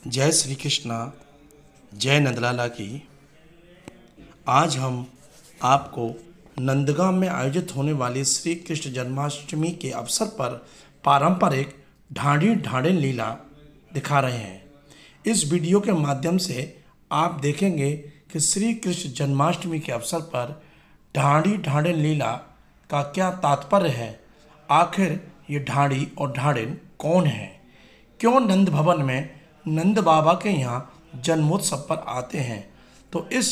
जय श्री कृष्णा, जय नंदलाला की। आज हम आपको नंदगांव में आयोजित होने वाली श्री कृष्ण जन्माष्टमी के अवसर पर पारंपरिक ढांडी ढांडन लीला दिखा रहे हैं। इस वीडियो के माध्यम से आप देखेंगे कि श्री कृष्ण जन्माष्टमी के अवसर पर ढांडी ढांडन लीला का क्या तात्पर्य है, आखिर ये ढांडी और ढांडन कौन है, क्यों नंद भवन में नंद बाबा के यहाँ जन्मोत्सव पर आते हैं। तो इस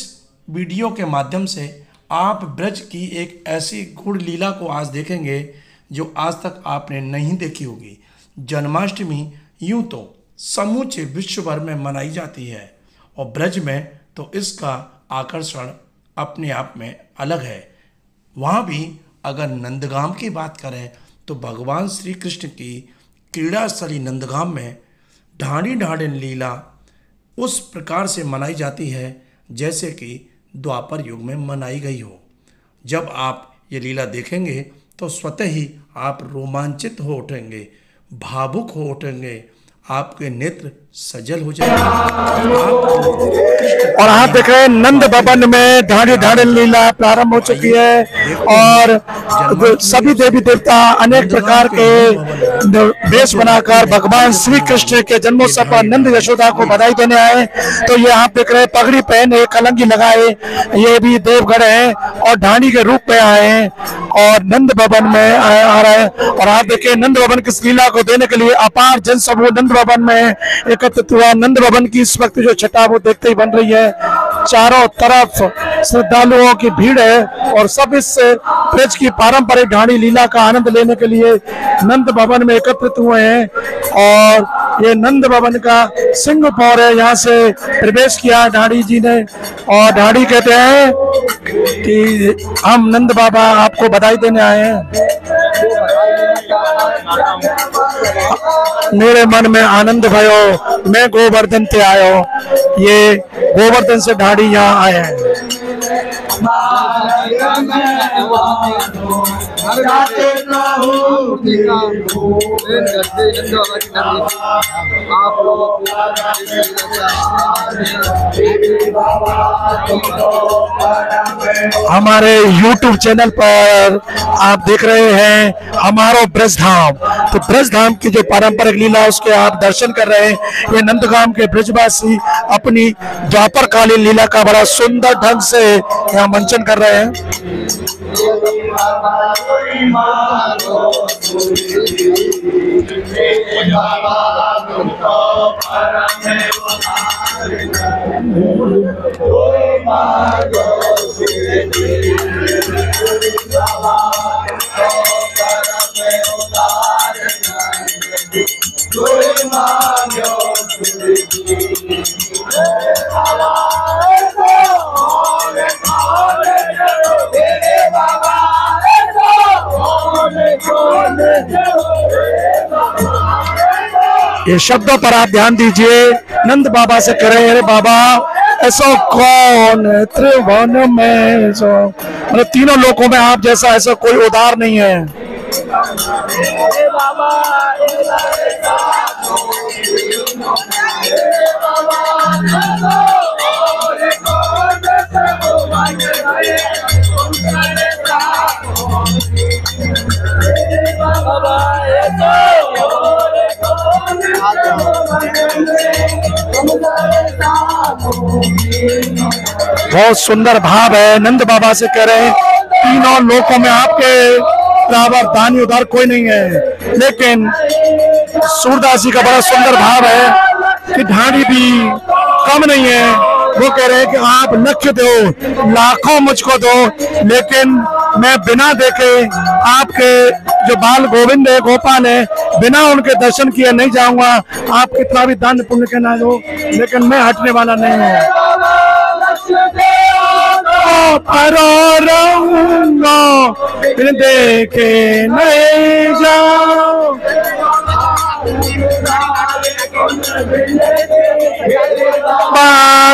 वीडियो के माध्यम से आप ब्रज की एक ऐसी गुड़ लीला को आज देखेंगे जो आज तक आपने नहीं देखी होगी। जन्माष्टमी यूँ तो समूचे विश्व भर में मनाई जाती है और ब्रज में तो इसका आकर्षण अपने आप में अलग है। वहाँ भी अगर नंदगांव की बात करें तो भगवान श्री कृष्ण की क्रीड़ा स्थली नंदगांव में ढांडी ढांडन लीला उस प्रकार से मनाई जाती है जैसे कि द्वापर युग में मनाई गई हो। जब आप ये लीला देखेंगे तो स्वतः ही आप रोमांचित हो उठेंगे, भावुक हो उठेंगे, आपके नेत्र सजल हो जाएंगे। और आप देख रहे हैं नंद भवन में ढांडी ढांडन लीला प्रारंभ हो चुकी है और सभी देवी देवता अनेक प्रकार के वेश बनाकर भगवान श्री कृष्ण के जन्मोत्सव पर नंद यशोदा को बधाई देने आए। तो ये आप देख रहे हैं पगड़ी पहने, कलंगी लगाए, ये भी देवगढ़ है और ढांडी के रूप में आए हैं और नंद भवन में आ रहे हैं। और आप देखिए नंद भवन की इस लीला को देने के लिए अपार जन समूह नंद भवन में एकत्रित हुआ। नंद भवन की इस वक्त जो छटा वो देखते ही बन रही है, चारों तरफ श्रद्धालुओं की भीड़ है और सब इस ब्रज की पारंपरिक ढांडी लीला का आनंद लेने के लिए नंद भवन में एकत्रित हुए हैं। और ये नंद भवन का सिंह पौर है, यहाँ से प्रवेश किया ढांडी जी ने और ढांडी कहते हैं कि हम नंद बाबा आपको बधाई देने आए हैं। मेरे मन में आनंद भयो, मैं गोवर्धन से आयो। ये गोवर्धन से ढांडी यहाँ आए हैं। हमारे YouTube चैनल पर आप देख रहे हैं हमारो ब्रज धाम। तो ब्रज धाम की जो पारंपरिक लीला उसके आप दर्शन कर रहे हैं। ये नंदगांव के ब्रजवासी अपनी द्वापर कालीन लीला का बड़ा सुंदर ढंग से यहाँ मंचन कर रहे हैं। ये शब्दों पर आप ध्यान दीजिए। नंद बाबा से कह रहे हैं, अरे बाबा ऐसा कौन त्रिभुवन में जो, मतलब तीनों लोकों में आप जैसा ऐसा कोई उदार नहीं है। बहुत सुंदर भाव है। नंद बाबा से कह रहे हैं तीनों लोकों में आपके बराबर दानी उदार कोई नहीं है। लेकिन सूरदास जी का बड़ा सुंदर भाव है कि ढांडी भी कम नहीं है। वो कह रहे हैं कि आप लक्ष्य दो, लाखों मुझको दो, लेकिन मैं बिना देखे आपके जो बाल गोविंद है, गोपाल है, बिना उनके दर्शन किए नहीं जाऊंगा। आप कितना भी दान पुण्य के ना दो, लेकिन मैं हटने वाला नहीं हूँ। रहूंगा फिर देखे नहीं जाओ।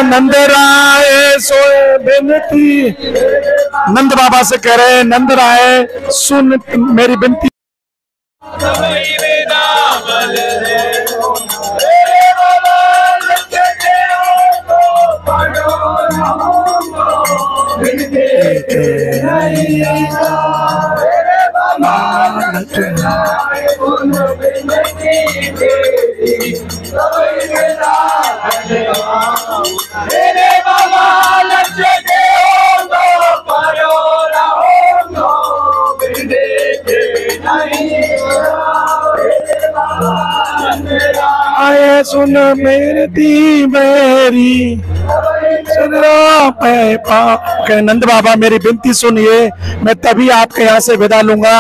नंद राय सोए बिनती, नंद बाबा से कह रहे हैं नंद राय सुन मेरी बिनती। आए सुन मेरी मेरी सुन रो नंद बाबा मेरी विनती सुनिए। मैं तभी आपके यहाँ से विदा लूंगा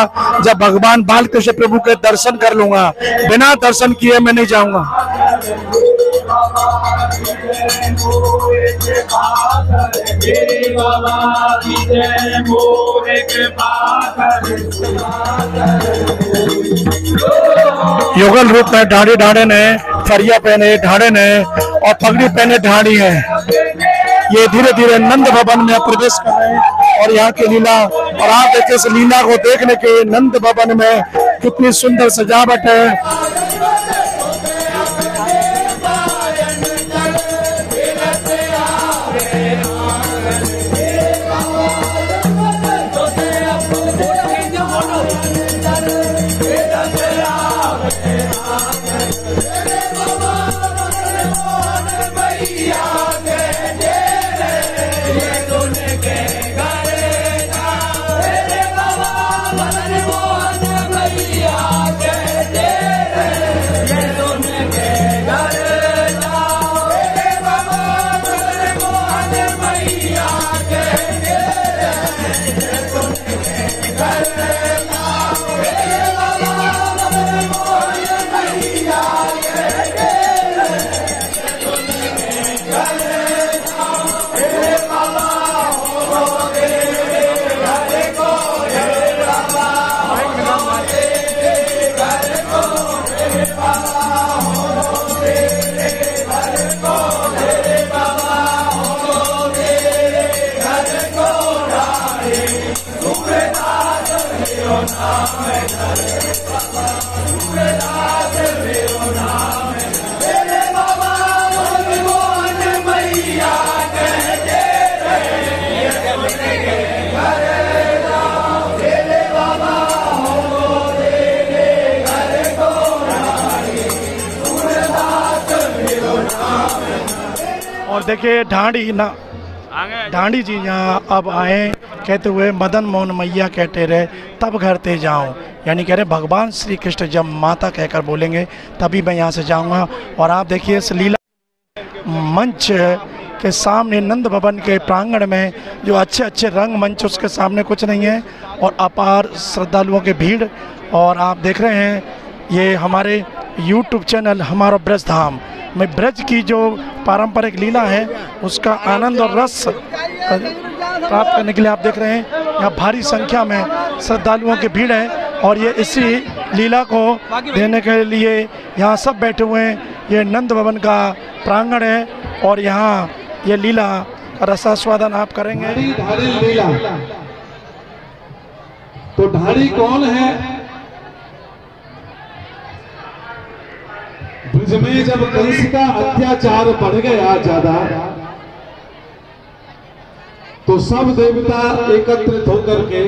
जब भगवान बालकृष्ण प्रभु के दर्शन कर लूंगा। बिना दर्शन किए मैं नहीं जाऊंगा। युगल रूप में ढाड़ी ढाड़े ने, फरिया पहने ढाड़े ने और पगड़ी पहने ढाड़ी है। ये धीरे धीरे नंद भवन में प्रवेश कर रहे हैं और यहाँ की लीला, और आप देखिए इस लीला को देखने के नंद भवन में कितनी सुंदर सजावट है। और देखिए ढांडी जी यहाँ अब आए कहते हुए मदन मोहन मैया कहते रहे तब घर ते जाऊँ, यानी कह रहे भगवान श्री कृष्ण जब माता कहकर बोलेंगे तभी मैं यहाँ से जाऊँगा। और आप देखिए इस लीला मंच के सामने नंद भवन के प्रांगण में जो अच्छे अच्छे रंग मंच, उसके सामने कुछ नहीं है और अपार श्रद्धालुओं की भीड़। और आप देख रहे हैं ये हमारे YouTube चैनल हमारा ब्रज धाम में ब्रज की जो पारंपरिक लीला है उसका आनंद और रस प्राप्त करने के लिए आप देख रहे हैं यहाँ भारी संख्या में श्रद्धालुओं की भीड़ है। और ये इसी लीला को देने के लिए यहाँ सब बैठे हुए हैं। ये नंद भवन का प्रांगण है और यहाँ ये लीला रसास्वादन आप करेंगे। ढाड़ी लीला तो ढाड़ी कौन है? ब्रज में जब कंस का अत्याचार बढ़ गया ज्यादा तो सब देवता एकत्रित होकर के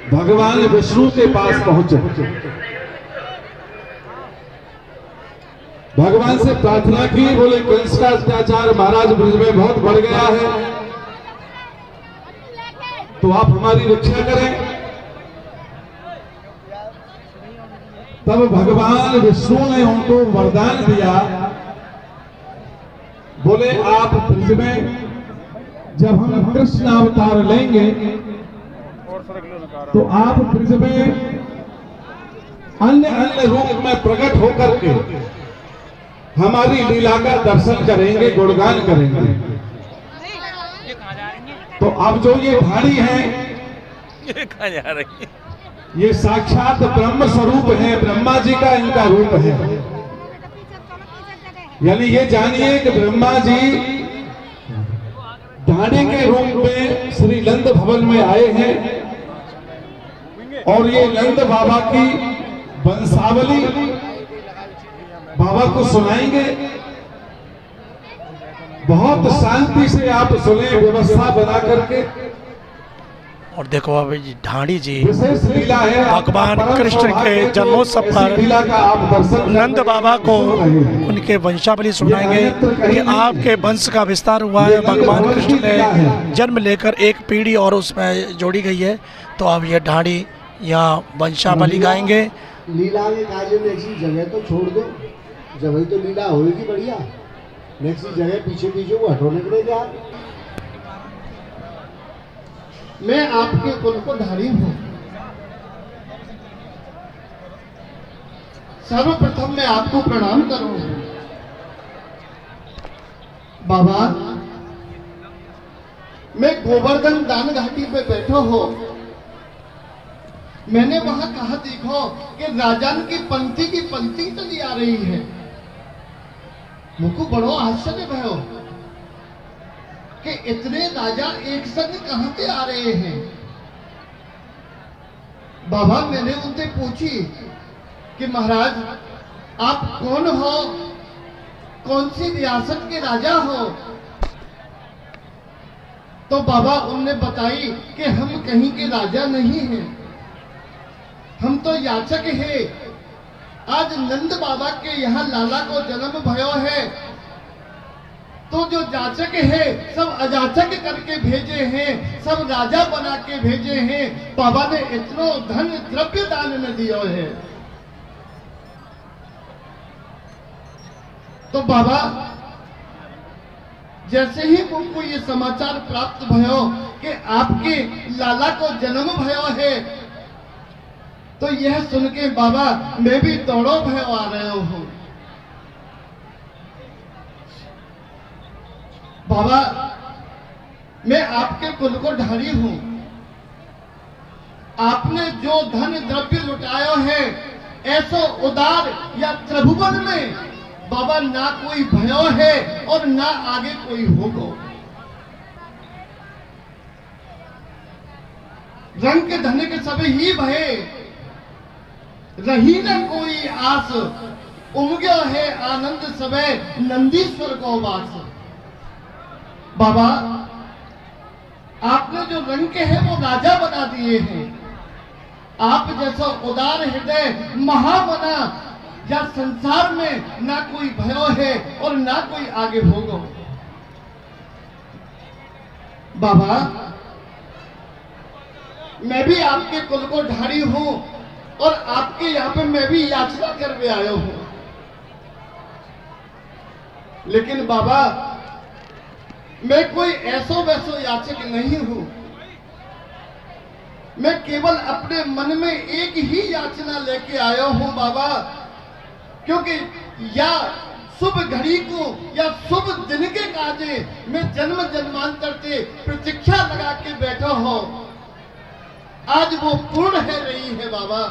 भगवान विष्णु के पास पहुंचे। भगवान से प्रार्थना की, बोले कंस का अत्याचार महाराज ब्रज में बहुत बढ़ गया है, तो आप हमारी रक्षा करें। तब भगवान विष्णु ने उनको वरदान दिया, बोले आप ब्रज में जब हम कृष्ण अवतार लेंगे तो आप ब्रज में अन्य अन्य रूप में प्रकट होकर के हमारी लीला का दर्शन करेंगे, गुणगान करेंगे। तो अब जो ये ढाड़ी है ये कहाँ जा रही है? ये साक्षात ब्रह्म स्वरूप है, ब्रह्मा जी का इनका रूप है। यानी ये जानिए कि ब्रह्मा जी ढाड़ी के रूप में श्री नंद भवन में आए हैं और ये नंद बाबा की वंशावली बाबा को सुनाएंगे। बहुत शांति से आप सुने, व्यवस्था बना करके। और देखो अब ढाड़ी जी विशेष लीला है, भगवान कृष्ण के जन्मोत्सव पर लीला का आप दर्शन नंद बाबा को उनके वंशावली सुनाएंगे कि आपके वंश का विस्तार हुआ है। भगवान कृष्ण ने जन्म लेकर एक पीढ़ी और उसमें जोड़ी गई है। तो अब ये ढाड़ी यहाँ वंशावली गाएंगे। लीला के कार्य में ऐसी जगह तो छोड़ दो जब वही तो लीला होगी बढ़िया। नेक्स्ट जगह पीछे पीछे वो हटोने के लिए जा। मैं आपके कुल को धारी हूं। सर्वप्रथम मैं आपको प्रणाम करूं। बाबा, मैं गोवर्धन दान घाटी पे बैठा हो, मैंने वहां कहा देखो कि राजान की पंक्ति चली आ रही है। मुझको बड़ो आश्चर्य भयो कि इतने राजा एक संग कहां से आ रहे हैं। बाबा, मैंने उनसे पूछी कि महाराज आप कौन हो, कौन सी रियासत के राजा हो? तो बाबा उनने बताई कि हम कहीं के राजा नहीं हैं, हम तो याचक हैं। आज नंद बाबा के यहाँ लाला को जन्म भयो है, तो जो जाचक है सब अजाचक करके भेजे हैं, सब राजा बना के भेजे हैं। बाबा ने इतना धन द्रव्य दान में दिया है। तो बाबा जैसे ही मुझको ये समाचार प्राप्त भयो कि आपके लाला को जन्म भयो है, तो यह सुन के बाबा मैं भी दौड़ो भयो आ रहा हूं। बाबा, मैं आपके कुल को ढारी हूं। आपने जो धन द्रव्य लुटाया है, ऐसो उदार या त्रिभुवन में बाबा ना कोई भयो है और ना आगे कोई होगा। रंग के धन के सब ही भये, रही न कोई आस, उमग्यो है आनंद सबे नंदीश्वर को वास। बाबा, आपने जो रंग के हैं वो राजा बना दिए हैं। आप जैसा उदार हृदय महामना या संसार में ना कोई भयो है और ना कोई आगे होगा। बाबा, मैं भी आपके कुल को ढारी हूं और आपके यहाँ पे मैं भी याचना करके आया हूं। लेकिन बाबा, मैं कोई ऐसो वैसो याचक नहीं हूं। मैं केवल अपने मन में एक ही याचना लेके आया हूं बाबा, क्योंकि या शुभ घड़ी को या शुभ दिन के काजे मैं जन्म जन्मांतर से प्रतीक्षा लगा के बैठा हूं। आज वो पूर्ण है रही है बाबा।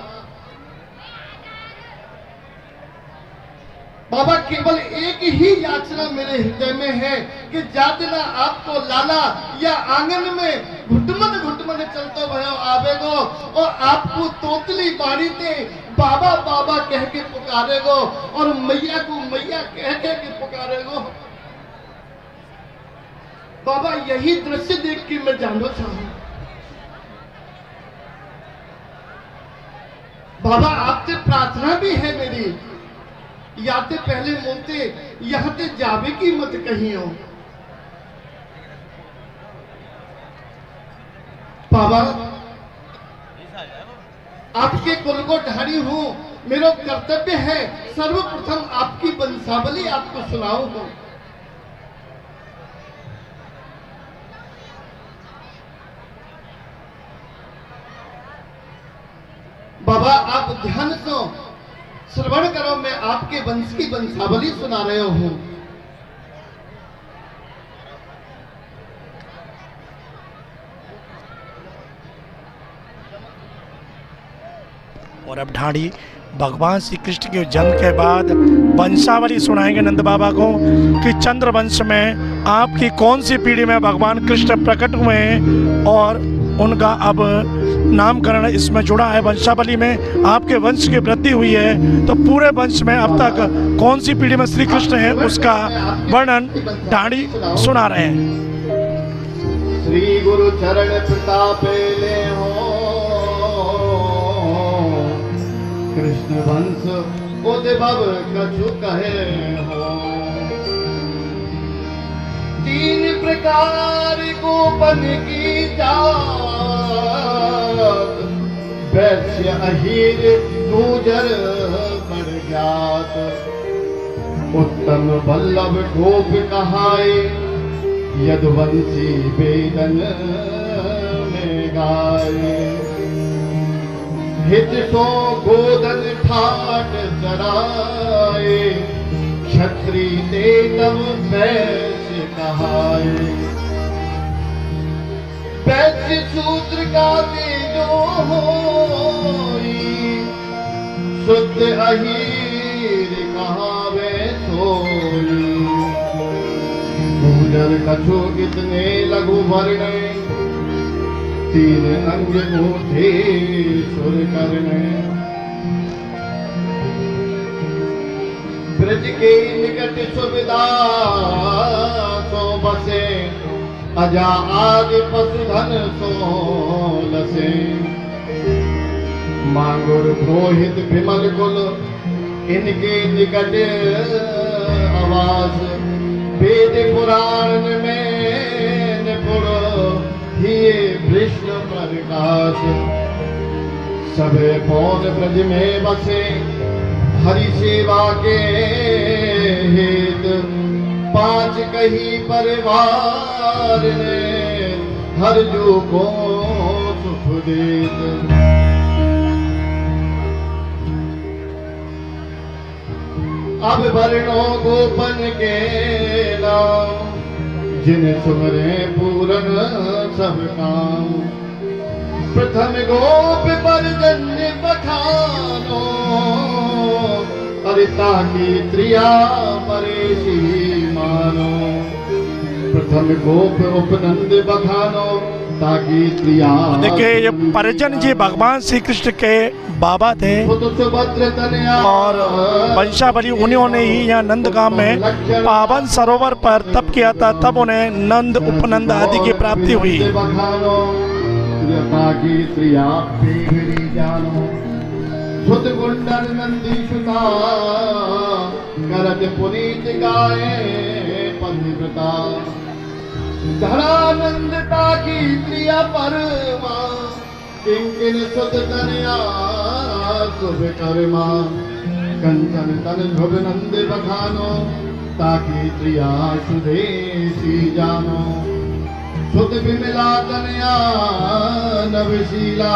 बाबा, केवल एक ही याचना मेरे हृदय में है कि जातना आपको लाला या आंगन में घुटमन घुटमन चलते भयो आवेगो और आपको तोतली बाड़ी से बाबा बाबा कह के पुकारेगो और मैया को मैया कह के पुकारेगो। बाबा, यही दृश्य देख के मैं जानना चाहूं। बाबा, आपसे प्रार्थना भी है मेरी, याते पहले मोते यहाँ ते जावे की मत कही हो। बाबा, आपके कुल को ढारी हूं, मेरा कर्तव्य है सर्वप्रथम आपकी वंशावली आपको सुनाऊंगा। बाबा, आप ध्यान से श्रवण करो, मैं आपके वंश की वंशावली सुना रहा हूं। और अब ढाड़ी भगवान श्री कृष्ण के जन्म के बाद वंशावली सुनाएंगे नंद बाबा को कि चंद्र वंश में आपकी कौन सी पीढ़ी में भगवान कृष्ण प्रकट हुए हैं और उनका अब नामकरण इसमें जुड़ा है। वंशावली में आपके वंश की वृद्धि हुई है, तो पूरे वंश में अब तक कौन सी पीढ़ी में श्री कृष्ण है उसका वर्णन ढाड़ी सुना रहे हैं। श्री गुरु चरण प्रताप ले हो, कृष्ण वंश उद्भव कछु कहे हो। तीन प्रकार गोपन की जात, वैश्य अहीर गुजर बड़ ज्ञात। उत्तम वल्लभ गोप कहाए यदुवंशी वेदन में गाए। हित तो गोदन ठाट चराए क्षत्रि ते तब वैश्य कहाए। वैश्य शूद्र का जो होई शुद्ध अहीर कहावे सोई। गुजर कछु इतने लघु वर्ण तीन अंग मुठे सुर करने। ब्रज के निकट सुविधा सो बसे अजा आदि पशुधन सो लसे। मांगुर पुरोहित विमल कुल इनके निकट आवास। वेद पुराण में निपुण हिये विष्णु प्रकाश। सबे पौन ब्रज में बसे हरि सेवा के हेत। पांच कही परिवार ने हर जो को सुख देत। अब वर्णों गोपन के नाम जिन सुमरे पूरन सब काम। प्रथम गोप पर जन्य बखानो अरिता की त्रिया परेशी मानो। प्रथम गोप उपनंद बखानो ताकि त्रिया। देखिए ये परिजन जी भगवान श्री कृष्ण के बाबा थे और वंशावली उन्होंने ही यहाँ नंदगांव में पावन सरोवर पर तप किया था। तब उन्हें नंद उपनंद आदि की प्राप्ति हुई। धरानंदता की प्रिया परमा किंकिन सुत तनया शुभ कर्मा। कंचन तन ध्रुव नंद बखानो ताकि प्रिया सुदेशी जानो। सुत विमला तनया नवशीला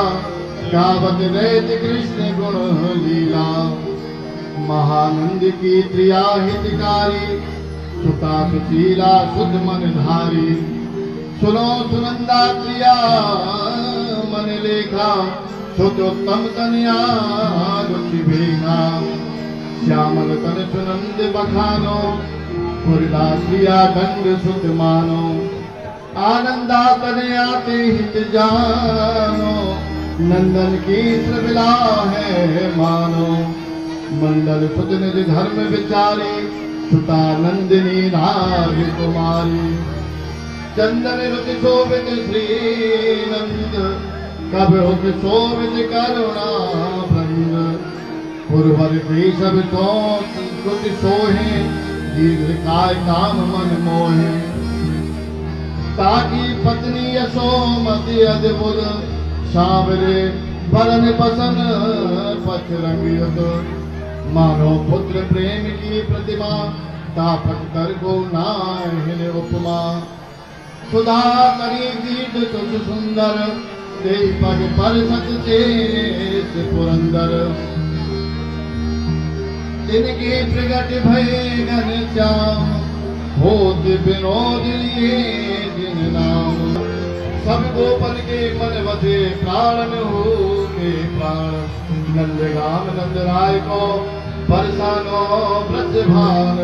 गावत रहत कृष्ण गुण लीला। महानंद की प्रिया हितकारी सुता सुशीला शुद्ध मन धारी। सुनो सुनंदा प्रिया मन लेखा सुतोत्तम तनया रुचि भेगा। श्यामल तन सुनंद बखानो पुरला प्रिया दंड सुत मानो। आनंदा तनया ते हित जानो नंदन की श्रविला है मानो। मंडल सुत निज धर्म विचारी सुता नंदिनी नाग कुमारी। चंदन रुचि शोभित श्री नंद कब हुक शोभित करुणा बंद। पुरवर केशव तो संस्कृति सोहे दीर्घ काय काम मन मोहे। ताकि पत्नी यशोमति अद्भुत सावरे बरन बसन पथ रंगित। मानो पुत्र प्रेम की प्रतिमा तापक कर को नाहिन उपमा। सुधा करी दीद तुझ सुंदर ते पग पर सत शेष पुरंदर। जिनके प्रगट भय घन श्याम होत विनोद लिए जिन नाम। सब गोपन के मन वसे प्राण में हो के प्राण। नंदगाम नंद राय को बरसानो ब्रज भान।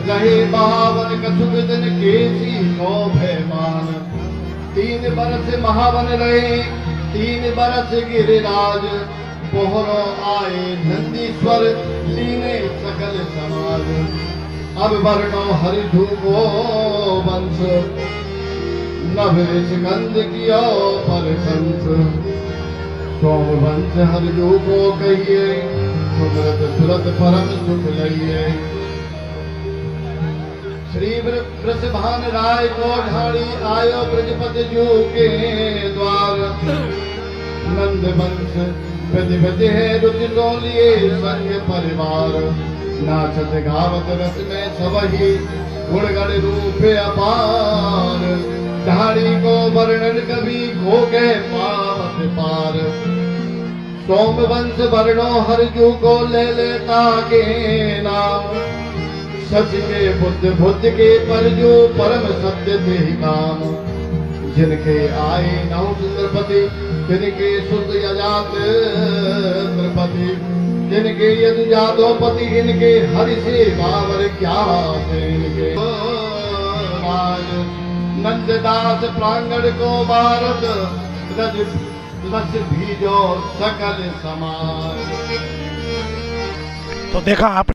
रहे बावन कछुक दिन केसी को भयमान। 3 बरस महावन रहे 3 बरस गिरिराज। पोहरो आए नंदीश्वर लीने सकल समाज। अब वर्णो हरि धूपो वंश नभेश गंध कियो पर संस। सोम वंश हरि धूपो कहिए सुमरत सुरत परम सुख लइए। श्री वृषभान राय को ढाड़ी आयो ब्रजपति जू के द्वार। नंद वंश विधि विधि है रुचि तो लिए संग परिवार। नाचत गावत रस में सबही गुणगण रूप अपार। ढाड़ी को वर्णन कवि खो गए पावत पार। सोमवंश वर्णो हरजू को ले लेता के नाम। सच के बुद्ध बुद्ध के परजू परम सत्य थे काम। जिनके आए नौ सुंदरपति जिनके शुद्ध यजात द्रपति जिनके यदु जादोपति इनके हरि से बावर क्या इनके नंददास प्रांगण को भारत रज रस भीजो सकल समाज। तो देखा आप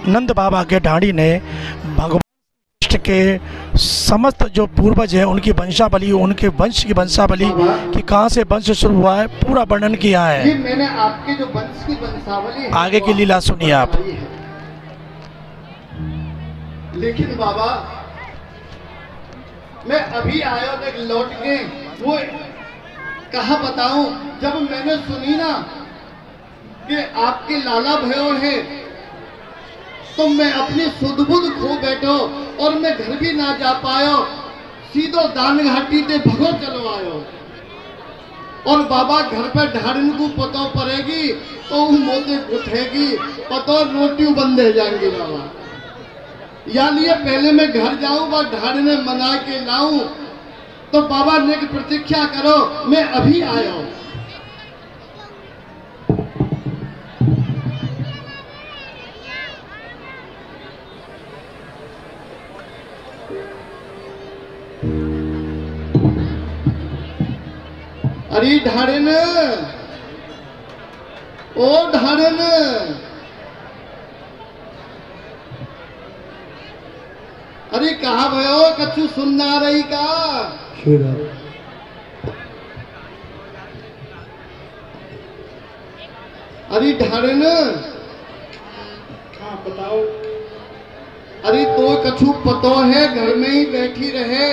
नंद बाबा के ढाड़ी ने भगवान कृष्ण के समस्त जो पूर्वज हैं उनकी वंशावली, उनके वंश की वंशावली कि कहाँ से वंश शुरू हुआ है पूरा वर्णन किया है। जी मैंने आपके जो वंश की वंशावली है आगे की लीला सुनिए आप। लेकिन बाबा मैं अभी आया तक लौट के वो कहा बताऊं, जब मैंने सुनी ना कि आपके लाला भयो है तो मैं अपनी सुध बुध खो बैठो और मैं घर भी ना जा पायो। सीधो दान घाटी ते भगो चलो आयो। और बाबा घर पर ढाड़न को पतो पड़ेगी तो मोते उठेगी पतो रोटी बंदे जाएंगी बाबा। या लिए पहले मैं घर जाऊं वह ढाड़ने मना के लाऊं। तो बाबा ने की प्रतीक्षा करो मैं अभी आया हूं। अरे ढाड़न ओ ढाड़न अरे कहा भयो कछु सुनना रही का। अरे ढाड़न हाँ बताओ। अरे तो कछु पतो है घर में ही बैठी रहे।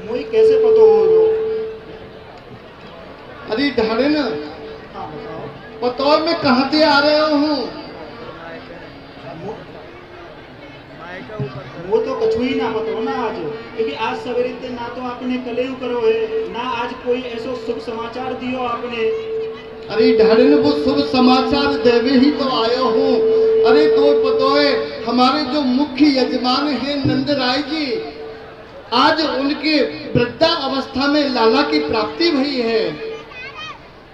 मुझे कैसे पतो हो जो। अरे ढाड़न हाँ बताओ। पतो मैं कहाँ से आ रहे हूँ। वो तो कछु ही ना बताओ ना आज, क्योंकि आज सवेरे ते ना तो आपने कले करो है ना आज कोई ऐसा शुभ समाचार दियो आपने। अरे ढाड़न वो शुभ समाचार देवे ही तो आयो हूँ। अरे तो पतो है हमारे जो मुख्य यजमान हैं नंद राय जी, आज उनके वृद्धा अवस्था में लाला की प्राप्ति हुई है।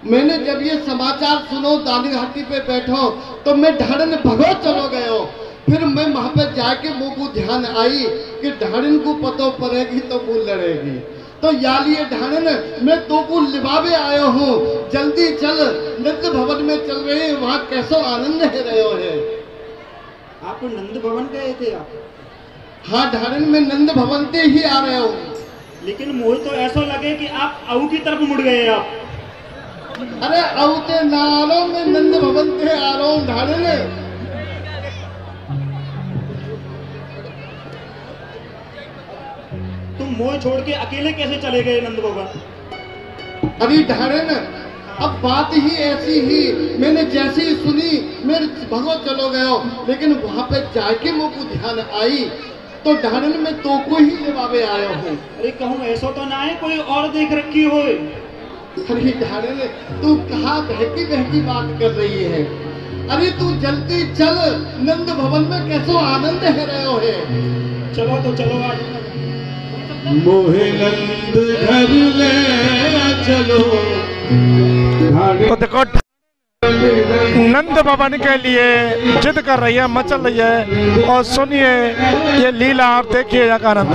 मैंने जब ये समाचार सुनो दानी घाटी पे बैठो तो मैं ढाड़न भगो चलो गयो। फिर मैं वहां पर जाके मुँह को ध्यान आई कि ढाड़न को पतो पड़ेगी तो वो लड़ेगी। तो या लिए ढाड़न मैं तो को लिबावे आयो हूँ। जल्दी चल नंद भवन में चल रहे हैं, वहाँ कैसो आनंद है रहे है। आप नंद भवन गए थे आप। हाँ ढाड़न में नंद भवन से ही आ रहे हूँ। लेकिन मुझे तो ऐसा लगे कि आप अऊ की तरफ मुड़ गए आप। अरे अवते नालो में नंद भवन से आ रहा हूँ ढाड़न। तुम मोह छोड़ के अकेले कैसे चले गए नंद भवन। अरे ढाड़न अब बात ही ऐसी ही मैंने जैसे ही सुनी मेरे भगो चलो गयो। लेकिन वहां पे जाके मुझको ध्यान आई तो ढाड़न में तो को ही लिबावे आयो हूँ। अरे कहूँ ऐसा तो ना है कोई और देख रखी हो। अरे ढाड़न तू कहाँ बहकी बहकी बात कर रही है। अरे तू जल्दी चल नंद भवन में कैसो आनंद है रहे है। चलो तो चलो आज। मोहे नंद घर ले चलो। तो देखो नंद भवन के लिए जिद कर रही है, मचल रही है। और सुनिए ये लीला और देखिए आनंद।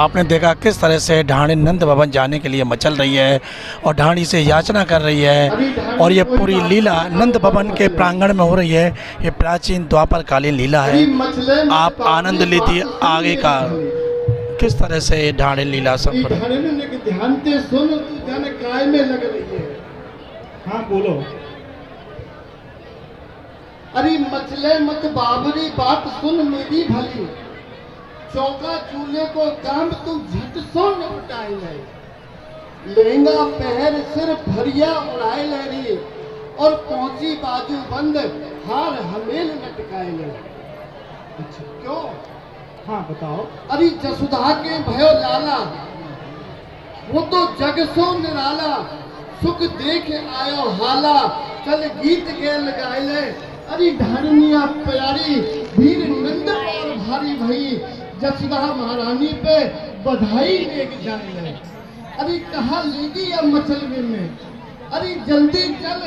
आपने देखा किस तरह से ढाणी नंद भवन जाने के लिए मचल रही है और ढाणी से याचना कर रही है। और ये पूरी लीला नंद भवन के प्रांगण में हो रही है। ये प्राचीन द्वापर कालीन लीला है। आप आनंद लीजिए आगे का किस तरह से ये ढाणी लीला सब ध्यान से सुन, जाने काय में लग रही है। हाँ बोलो। अरे मचले मत बाबरी, बात सुन मेरी भली। चौका चूल्हे को काम तू झट सो निपटाए ले। लहंगा पहर सिर भरिया उड़ाए ले रही और पहुंची बाजू बंद हार हमेल लटकाए ले। अच्छा क्यों? हाँ बताओ। अरे जसुधा के भयो लाला, वो तो जग सो निराला। सुख देख आयो हाला, चल गीत गेल गाए ले। अरे ढाणिया प्यारी वीर नंद और भारी भई, जसुधा महारानी पे बधाई लेके जाए। अरे कहा लेगी अब मचलवे में, अरे जल्दी चल।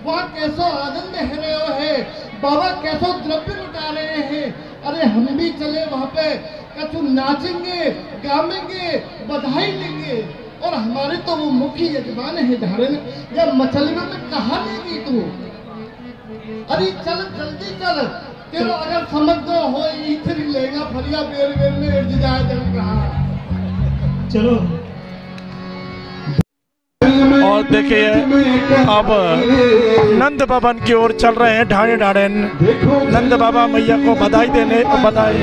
वहाँ कैसो आनंद है रहे है, बाबा कैसो द्रव्य लुटा रहे हैं। अरे हम भी चले वहाँ पे, कछु नाचेंगे गावेंगे बधाई लेंगे। और हमारे तो वो मुख्य यजमान है धारण, या मचलवे में कहा लेगी तू? अरे चल जल्दी चल, तेरो अगर समझ दो हो इधर लेगा फरिया बेर बेर में अर्ज जाए जन कहा। चलो। और देखिए अब नंद भवन की ओर चल रहे हैं ढाणी ढाणन। नंद बाबा मैया को बधाई देने बधाई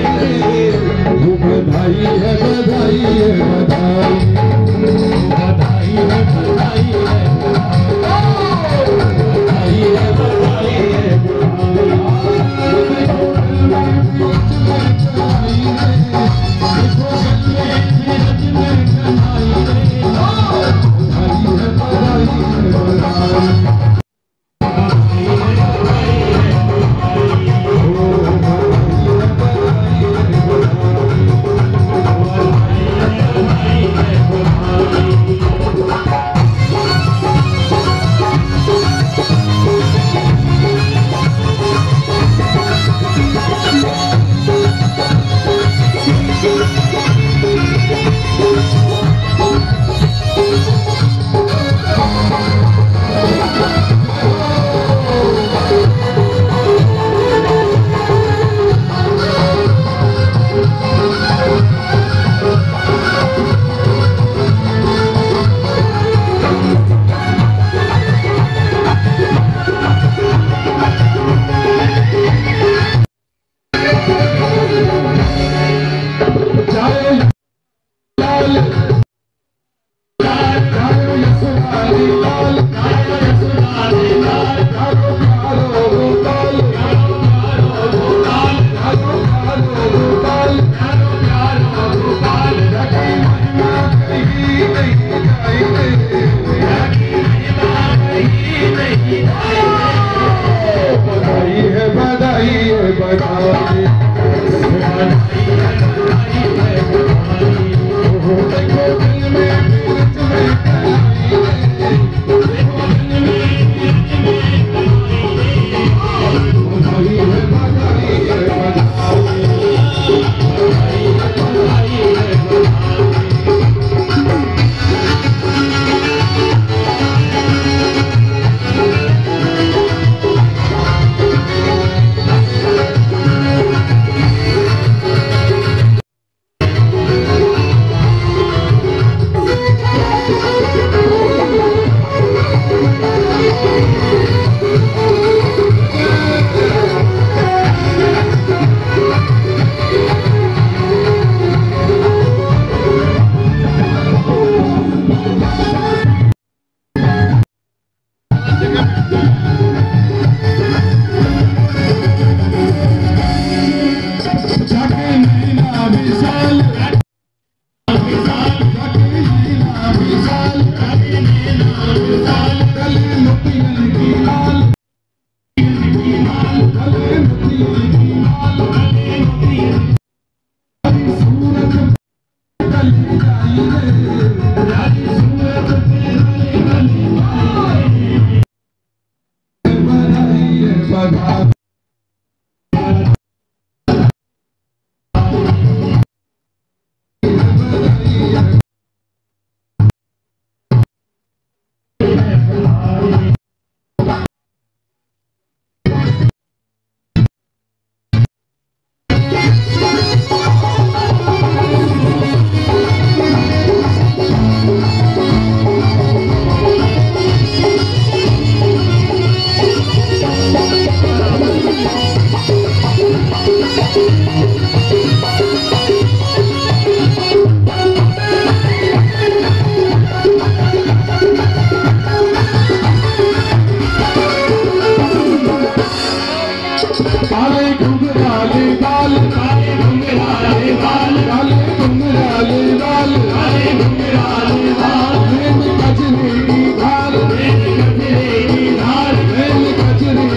काले घुंघराले बाल, काले घुंघराले बाल, काले घुंघराले बाल, काले घुंघराले बाल, प्रेम कजरे की धार, प्रेम कजरे की धार, प्रेम कजरे,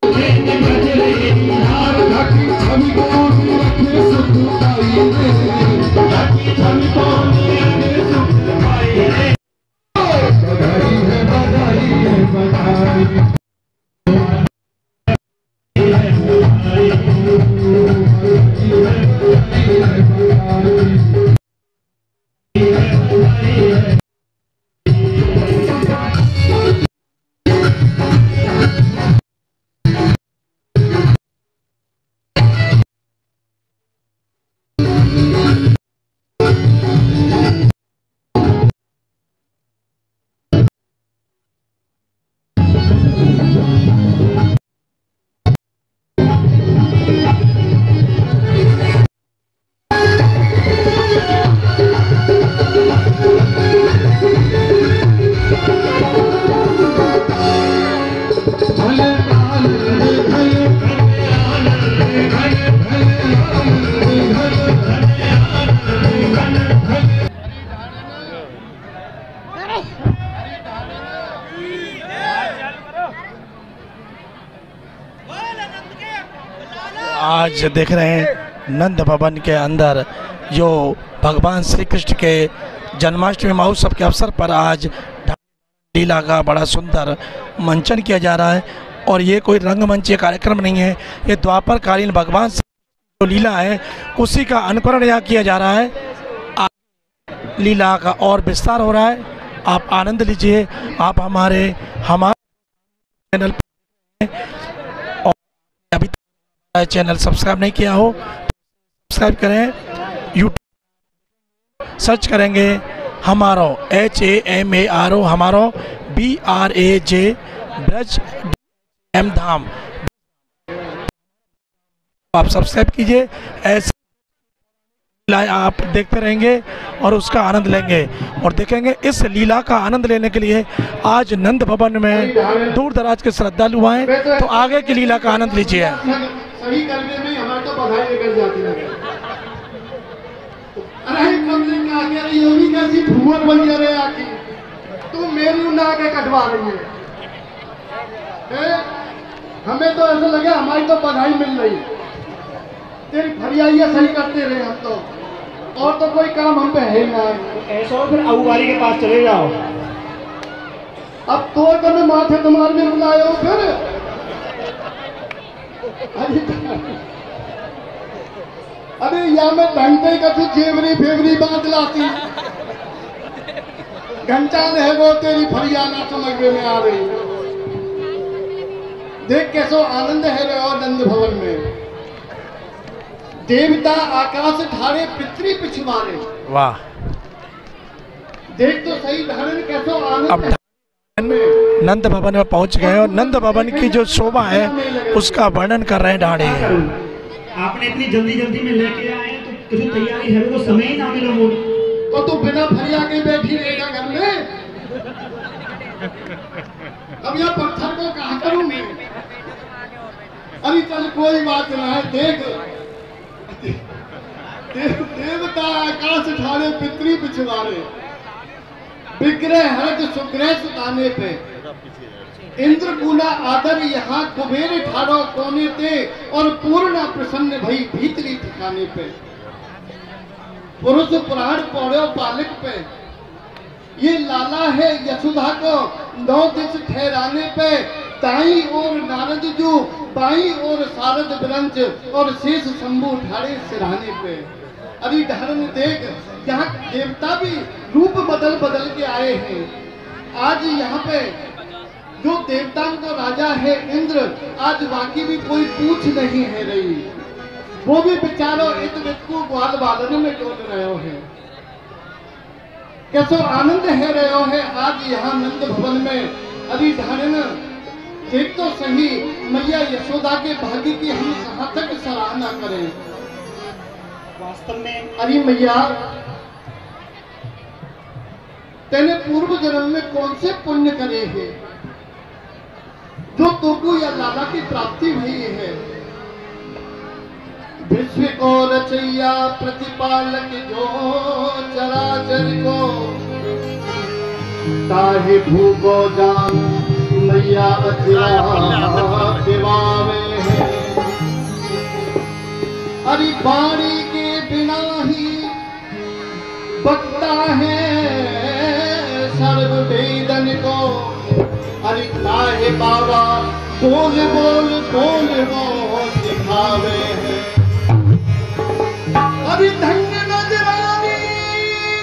प्रेम कजरे की धार, ढकी छवि को रखे सुख पाई रे, ढकी छवि को रखे सुख पाई रे। बधाई है बधाई है बधाई, आज देख रहे हैं नंद भवन के अंदर जो भगवान श्री कृष्ण के जन्माष्टमी महोत्सव के अवसर पर आज लीला का बड़ा सुंदर मंचन किया जा रहा है। और ये कोई रंगमंच कार्यक्रम नहीं है, ये द्वापर कालीन भगवान जो लीला है उसी का अनुकरण यहाँ किया जा रहा है। लीला का और विस्तार हो रहा है, आप आनंद लीजिए। आप हमारे चैनल पर और अभी तक चैनल सब्सक्राइब नहीं किया हो सब्सक्राइब करें। यूट्यूब सर्च करेंगे हमारो HAMARO हमारो BRAJ ब्रज M धाम, आप सब्सक्राइब कीजिए। ऐसे आप देखते रहेंगे और उसका आनंद लेंगे और देखेंगे। इस लीला का आनंद लेने के लिए आज नंद भवन में दूर दराज के श्रद्धालु आए, तो आगे की लीला का आनंद लीजिए। सही करने में हमारे तो बधाई निकल जाती है। अरे कमरे का आगे रही होगी कैसी भूमर बन जा रहे आके तू मेरी उन्हें आके कटवा रही है। हमें तो ऐसा लगे हमारी तो बधाई मिल रही, तेरी फरियाइयाँ सही करते रहे हम तो, और तो कोई काम हम पे है ना। ऐसा हो फिर अबूबारी के पास चले जाओ। अब तो कभी माथे तुम्हारे में बुलाए हो फिर। अरे या मैं घंटे का तू जेवरी फेवरी बात लाती, घंटा है वो तेरी फरियाना समझ में आ रही। देख कैसो आनंद है रे और नंद भवन में, देवता आकाश ठारे पितरी पिछवारे। वाह, देख तो सही धारण कैसो आनंद। अब नंद भवन में पहुंच गए और नंद भवन की जो शोभा है उसका वर्णन कर रहे हैं ढाढ़े। आपने इतनी जल्दी जल्दी में लेके आए तो किसी तैयारी है वो समय ही ना मिला हो तो तू बिना फरिया के बैठी रहेगा घर में। अब यह पत्थर को कहा करूं मैं। अरे चल कोई बात ना है। देख देवता आकाश ठाड़े पितरी पिछवाड़े, विग्रह हरज सुग्रह सुताने पे, इंद्र कूला आदर यहाँ कुबेर ठाड़ो कोने ते, और पूर्ण प्रसन्न भई भीतरी ठिकाने पे। पुरुष पुराण पौड़ो बालक पे, ये लाला है यशोदा को 9 दिस ठहराने पे। दाई और नारद जो, बाई और सारद ब्रंच, और शेष शंभु ठाड़े सिराने पे। अरे धारण देख, यहाँ देवता भी रूप बदल बदल के आए हैं। आज यहाँ पे जो देवताओं का राजा है इंद्र, आज बाकी भी कोई पूछ नहीं है रही। वो भी बेचारो इत को ग्वाल बालन में डोल रहे हैं। कैसो आनंद है रहे है आज यहाँ नंद भवन में। अरे धारण देख तो सही, मैया यशोदा के भाग्य की हम कहाँ तक सराहना करें। वास्तव में अरे मैया, तेने पूर्व जन्म में कौन से पुण्य करे हैं जो तुमको या लाला की प्राप्ति हुई है। विश्व को रचैया प्रतिपालक जो चराचर को, ताहि भूको जान मैया दिवावे है। अरे बाणी के बिना ही बकता है सर्व वेदन को। अरे काहे बाबा बोल बोल बोल बोल सिखावे है। अरे धन्य नजरानी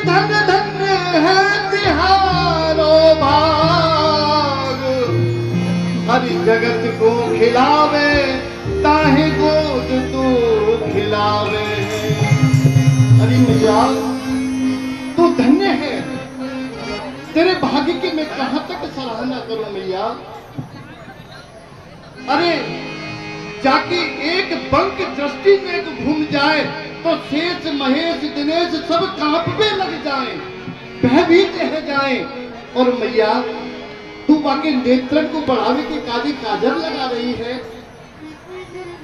धन्य धन्य है तिहारो भाग। अरे जगत को खिलावे ताहे गोद तू खिलावे। अरे मैया तू धन्य है, तेरे भाग्य की मैं कहां तक सराहना करूं मैया। अरे जाके एक बंक दृष्टि में घूम जाए तो शेष महेश दिनेश सब कांपने लग जाएं, भयभीत रह जाएं। और मैया तू बाकी नेत्रन को बढ़ावे की काली काजल लगा रही है।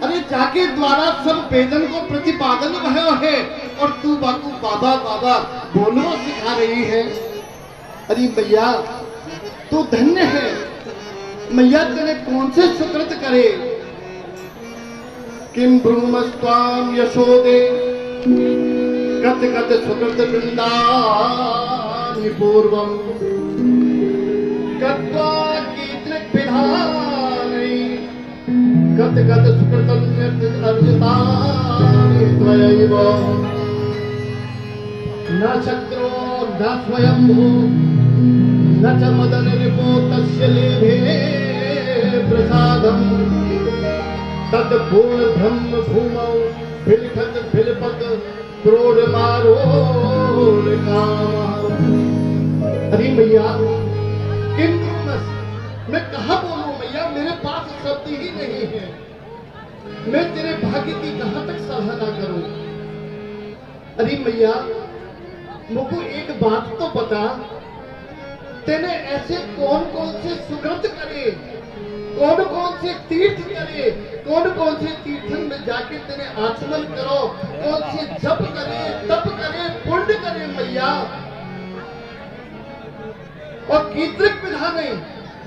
अरे जाके द्वारा सब वेदन को प्रतिपादन भयो है और तू बाकू बाबा बाबा बोलना सिखा रही है। अरे मैया तू धन्य है मैया, तेरे कौन से सुकृत करे। किम ब्रह्मस्वाम यशोदे कत कत सुकृत वृंदानि पूर्वम कत्वा कीदृक् विधानै कत कत सुकृतं अर्जितानि त्वयैव। न शक्रो न स्वयंभू न च मदन रिपो तस्य लेभे प्रसादम्। तद्भूल ब्रह्म भूमौ बिलखत बिलपत क्रोध मारो काम। अरे मैया किम मैं कहा बोलूं मैया, मेरे पास शब्द ही नहीं है। मैं तेरे भाग्य की कहां तक सराहना करूं। अरे मैया मुझको एक बात तो बता, तेने ऐसे कौन कौन से सुकृत करे, कौन कौन से तीर्थ करे, कौन कौन से तीर्थन में जाके तेने आचमन करो, कौन से जप करे तप करे पुण्य करे मैया। और कीदृक् विधान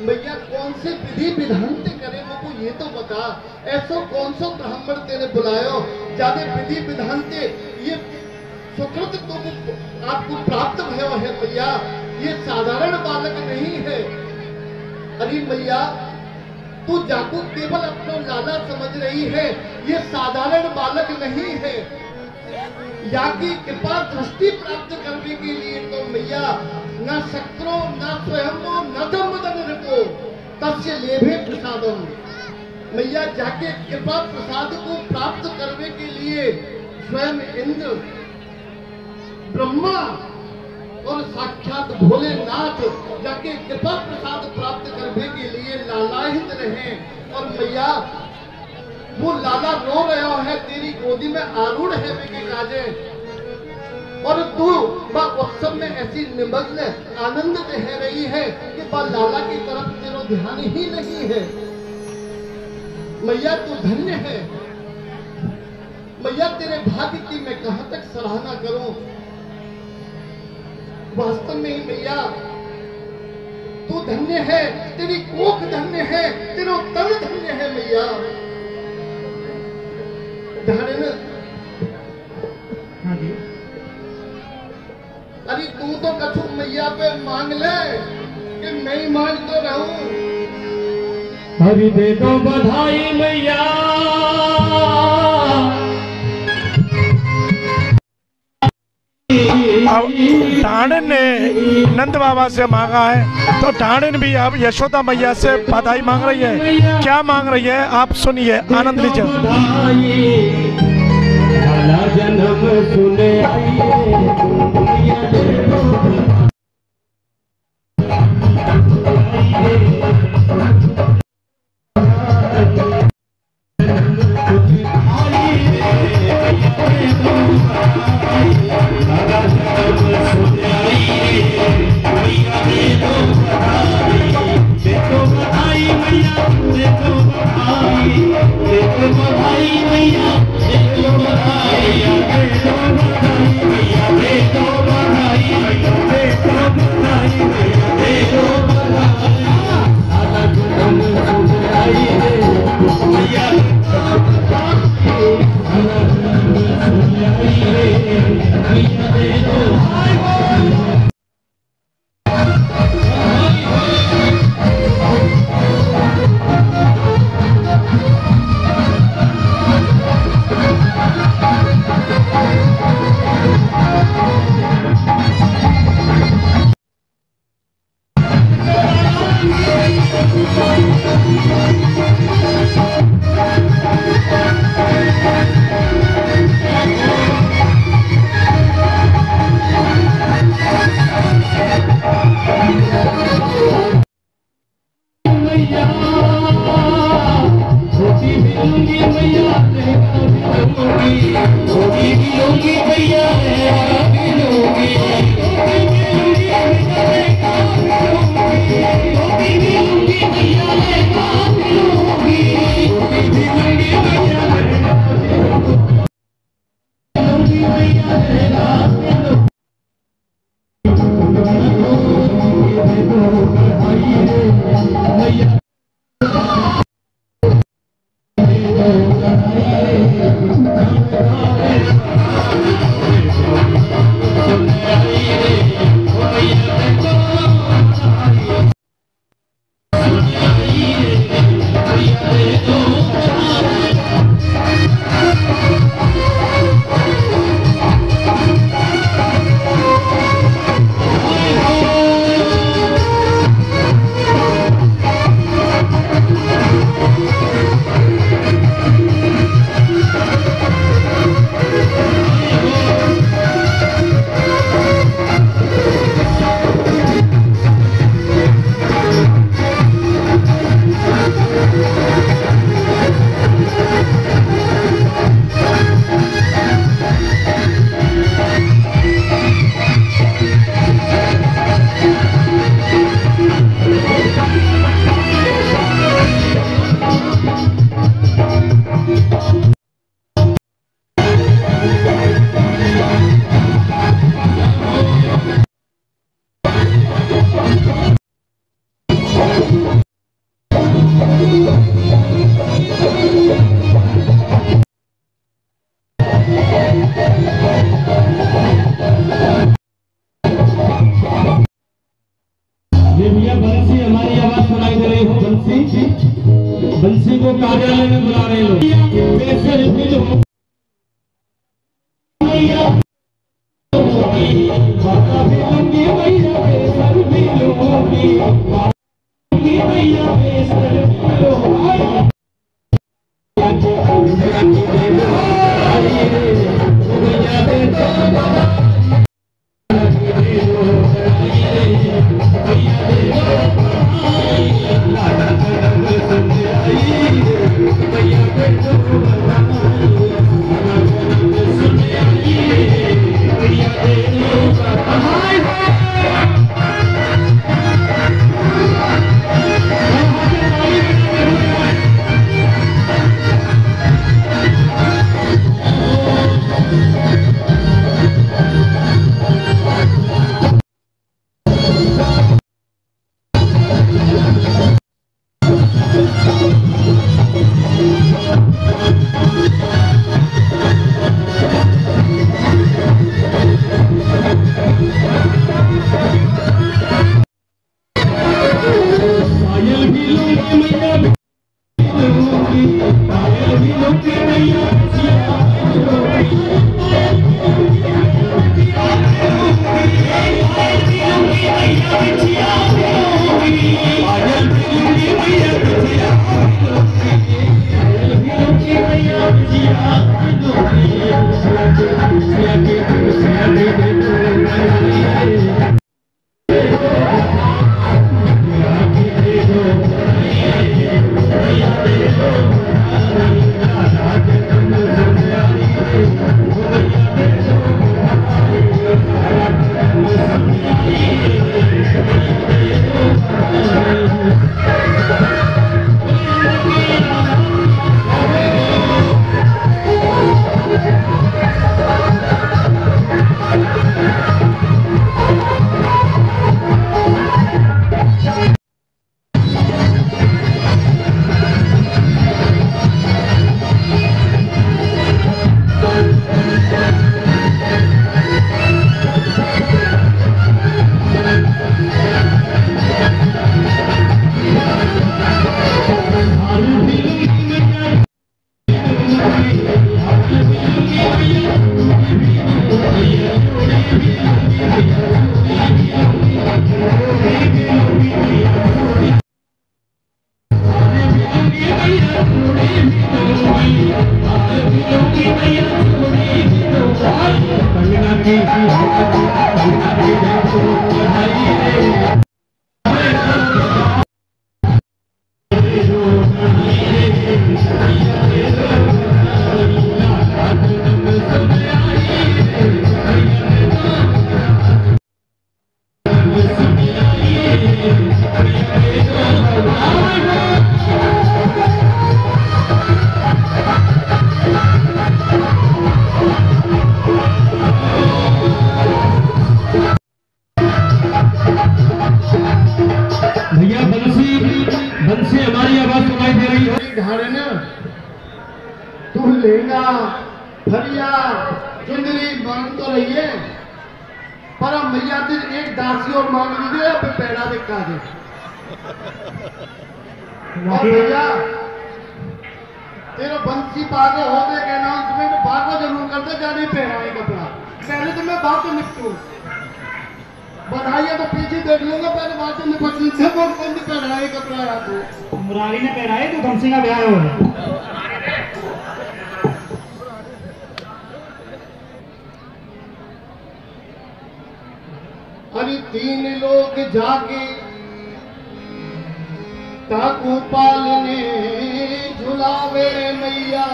मैया कौन से विधि विधान ते करे मुझको ये तो बता। ऐसो कौन सो ब्राह्मण तेने बुलायो जाने विधि विधान ते ये सुकृत तो आपको प्राप्त भयो है मैया। ये साधारण बालक नहीं है। अरे मैया तू जाको केवल अपना लाला समझ रही है, ये साधारण बालक नहीं है। या की कृपा दृष्टि प्राप्त करने के लिए तो मैया न शक्रो न स्वयंभो न मदन रिपो तस्य लेभे प्रसादम। मैया जाके कृपा प्रसाद को प्राप्त करने के लिए स्वयं इंद्र ब्रह्मा और साक्षात भोलेनाथ जाके कृपा प्रसाद प्राप्त करने के लिए लालायित रहे। और मैया वो लाला रो रहा है, तेरी गोदी में आरूढ़ है बेके काजे। और तू बा उत्सव में ऐसी निमग्न आनंद रह रही है कि बा लाला की तरफ तेरा ध्यान ही नहीं है। मैया तू धन्य है मैया, तेरे भाग्य की मैं कहां तक सराहना करूं। वास्तव में ही मैया तू धन्य है, तेरी कोख धन्य है, तेरा तन धन्य है मैया। अरे तू तो कछु मैया पे मांग ले कि मैं ही मांग तो रहूं। हरि दे दो बधाई मैया, अब ठाणन ने नंद बाबा से मांगा है तो ठाणन भी अब यशोदा मैया से बधाई मांग रही है। क्या मांग रही है आप सुनिए, आनंद लीजिए। जन्म सुने देखो बधाई मैया, देखो लूंगी मैया गोदी भी लूंगी भैया भी लूंगी गोदी भी लूंगी भैया भी लूंगी गोदी भी लूंगी भैया लूंगी भैया बंसी को कार्यालय में बुला रहे लोग पैसे भी लो माता भी लूंगी भैया पैसा भी लूंगी भैया पैसा भी लो Yeah. ढाड़े न तू लेंगा फरिया चुंदरी मांग तो रही है पर अब मैया तेरे एक दासी और मांग लीजिए अब पैड़ा दिखा दे और भैया तेरा बंसी बागो हो दे के अनाउंसमेंट बागो जरूर करते जाने पहनाए कपड़ा पहले तो मैं बात तो निपटू बधाइयाँ तो पीछे देख लूंगा पहले बात तो निपट लीजिए बहुत बंद पहनाए कपड़ा आपको मुरारी ने पहनाए तो धमसी का ब्याह हो अरे तीन लोग जाके ताकू पालने झुलावे मैया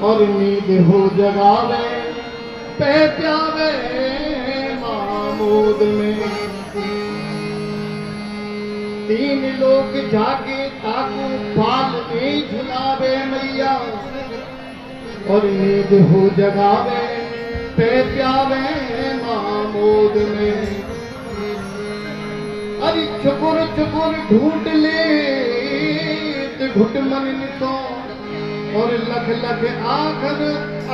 और नींद हो जगावे पे प्यावे मामूद में तीन लोग जाके ताकू पालने झुलावे मैया और नींद हो जगावे पे प्यावे मामूद में अरे चुकुर चुकुर ढूंढ ले घुट मन तो और लख लख आखर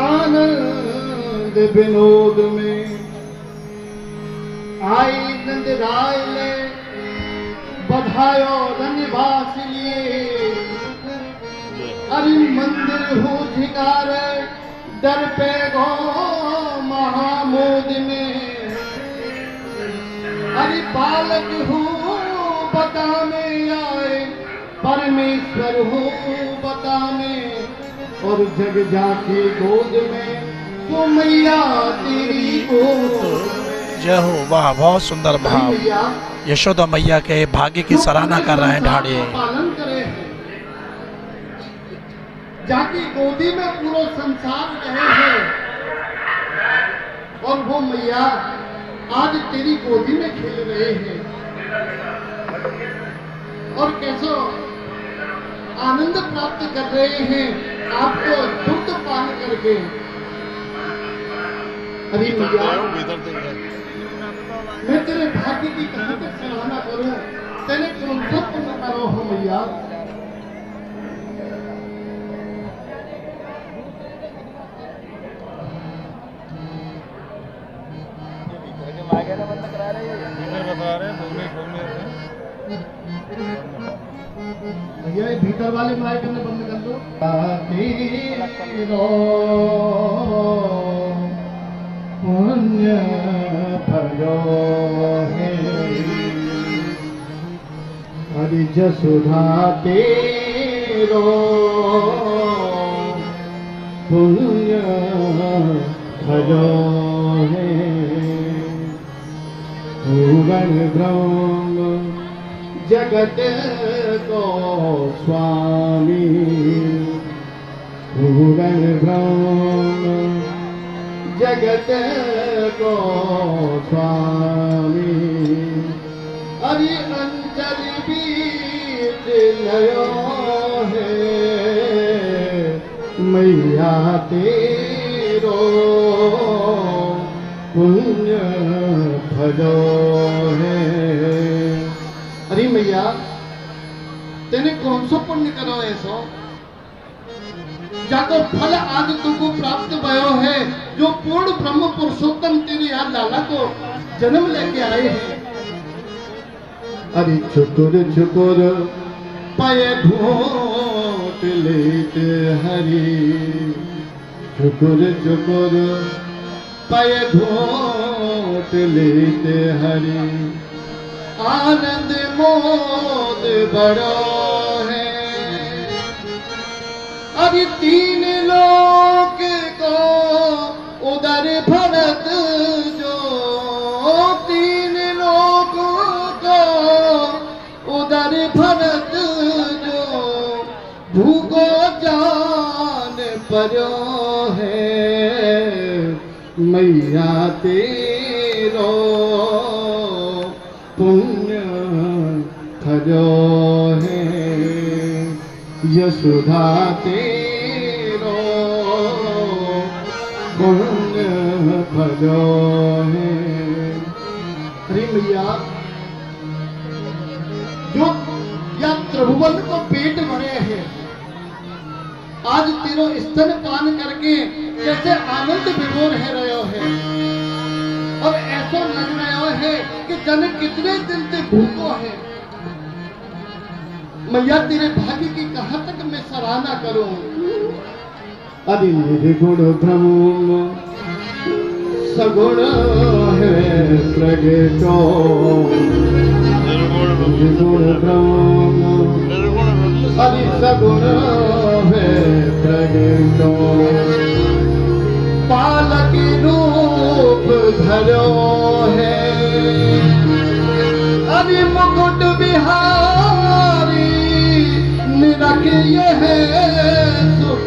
आनंद विनोद में आई नंद राय ले बधायो धन्यवास लिए अरे मंदिर हो झिकार दर पे गो महामोद में अरे बालक हूँ बताने आए परमेश्वर हूँ बताने और जग जाके गोद में तो मैया तेरी गोद जय हो। वाह, बहुत सुंदर भाव। यशोदा मैया के भाग्य की सराहना कर रहे हैं ढाड़िए। पालन करे जाके गोदी में पूरा संसार रहे हैं और वो मैया आज तेरी गोदी में खेल रहे हैं और कैसे आनंद प्राप्त कर रहे हैं आपको दुग्ध पान करके। अरे मैया मैं तेरे भाग्य की कहां तक सराहना करूं तेरे कौन सा करो हो मैया। भैया ये भीतर वाले माइक में बंद कर दो। पुण्य भजो है हरि जसुधा तेरो पुण्य भजो है भुवन ब्रह्म जगत को स्वामी भुवन ब्रह्म जगत को स्वामी अरे अंचल बीत लयो है मैया तेरो पुण्य भजो है। अरे मैया तेने कौन सो पुण्य करो ऐसो जाको फल आज तुमको प्राप्त भयो है जो पूर्ण ब्रह्म पुरुषोत्तम तेरे यहाँ लाला को जन्म लेके आए हैं। अरे छुकुर छुकुर पाए ढूंढ लेते हरी छुकुर छुकुर पाए ढूंढ लेते हरी आनंद मोद बड़ो है। अभी तीन लोक को उधर भरत जो तीन लोक को उधर भरत जो भूगो जान परो है मैया तेरो पुण्य खजो है यशोदा तेरो पुण्य खजो है। अरे मैया जो या त्रिभुवन को पेट भरे हैं। आज तेरो स्तन पान करके कैसे आनंद विभोर है रहे है, और ऐसा लग रहा है कि जन कितने दिन से भूखो है। मैया तेरे भाग्य की कहां तक मैं सराहना करूं। अरे निर्गुण ब्रह्म सगुण है प्रगटो, निर्गुण ब्रह्म हरि सगुण है प्रगटो, बालक रूप धरो है, अरे मुकुट बिहारी निरख ये है सुख,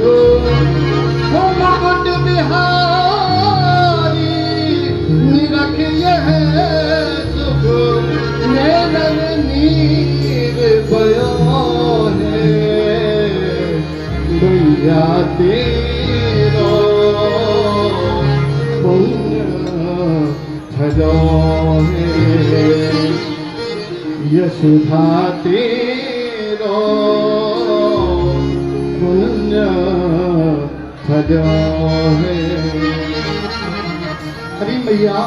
हो मुकुट बिहारी निरख ये है सुख, नैनन नीर बयो है मैया तेरो पुण्य भजो है, यशोधा तेरो पुण्य भजो है। हरी मैया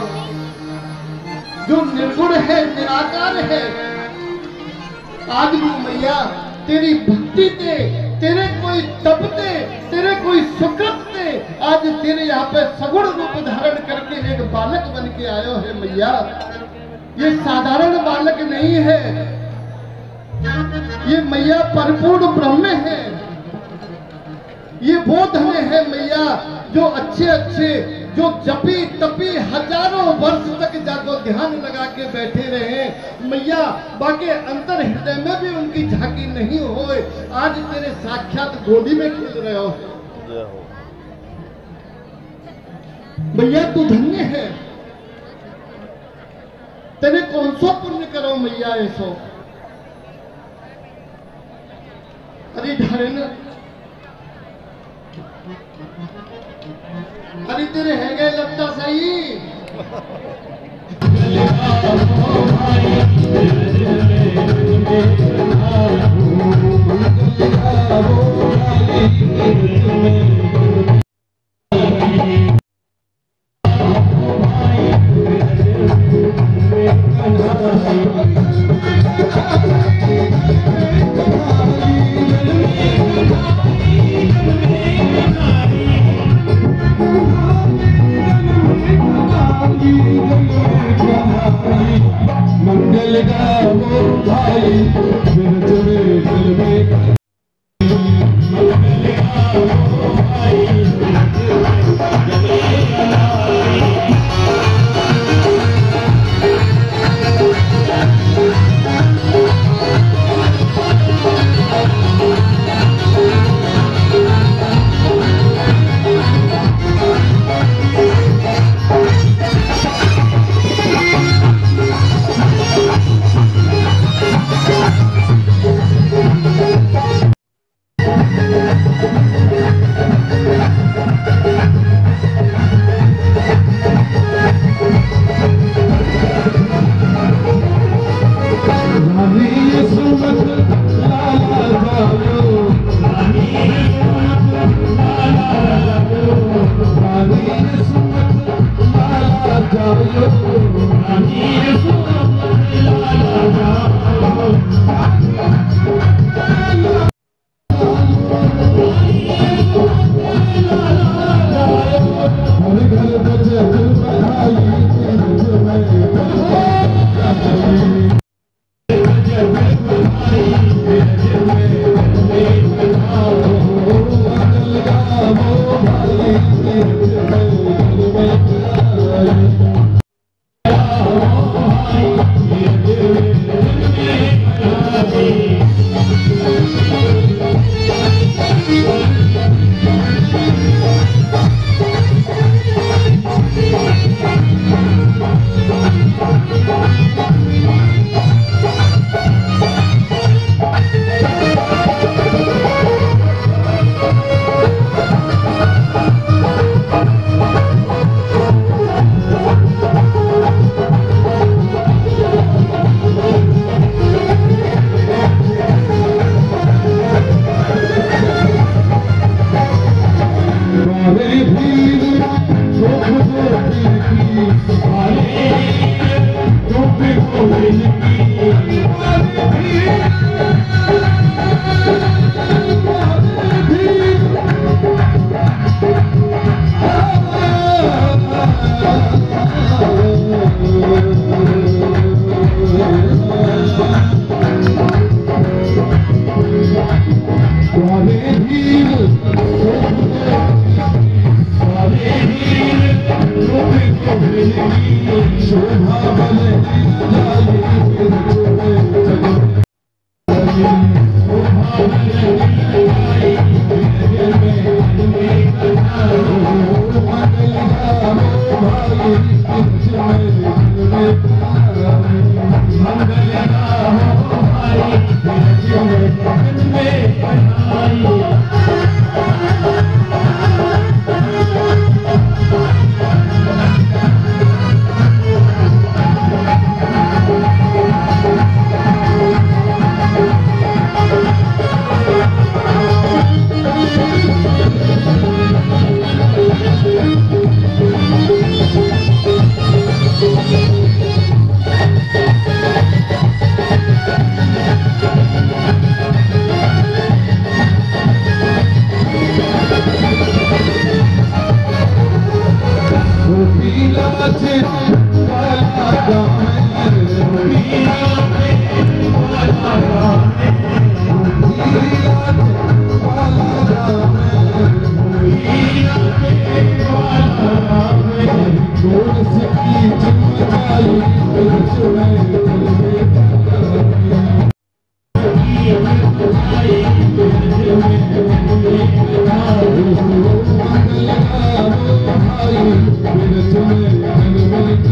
जो निर्गुण है निराकार है, आज वो मैया तेरी भक्ति ते, तेरे कोई तप ते, तेरे कोई सुकृत ते, आज तेरे यहाँ पे सगुण रूप धारण करके एक बालक बन के आयो है मैया। ये साधारण बालक नहीं है, ये मैया परिपूर्ण ब्रह्म है। ये वो धन है मैया जो अच्छे अच्छे, जो जपी तपी हजारों वर्ष तक जाको ध्यान लगा के बैठे रहे मैया, बाकी अंतर हृदय में भी उनकी झांकी नहीं होए, आज तेरे साक्षात गोदी में खेल रहे हो मैया। तू धन्य है, तेरे कौन सो पुण्य करो मैया ऐसो। अरे ढारेन, अरे तेरे है गए लगता सही। मंगल गावो भाई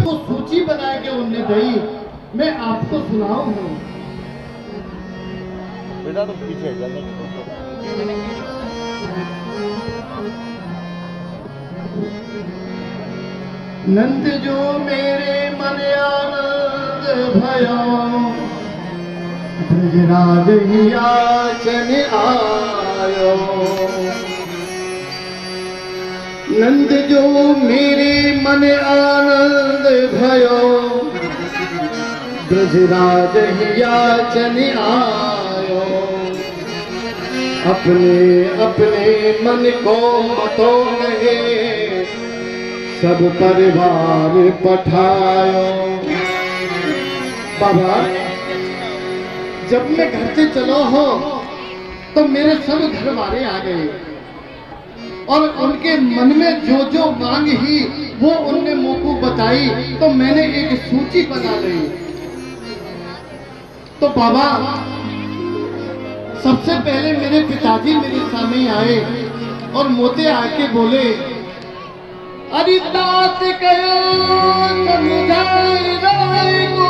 वो सूची बना के उन्हें दी, मैं आपको सुनाऊं। बेटा तो पीछे नंद जो मेरे मन आनंद भयो, ब्रजराज हिया चन आयो। नंद जो मेरे मन आनंद भयो, ब्रजराज हिया चन आयो। अपने अपने मन को मतो कहे, सब परिवार पठायो। बाबा जब मैं घर से चलो हो तो मेरे सब घर वाले आ गए और उनके मन में जो जो मांग ही वो उनने मुंह को बताई, तो मैंने एक सूची बना ली। तो बाबा सबसे पहले मेरे पिताजी मेरे सामने आए और मोते आके बोले, अरे तात कयो समझाई राय को,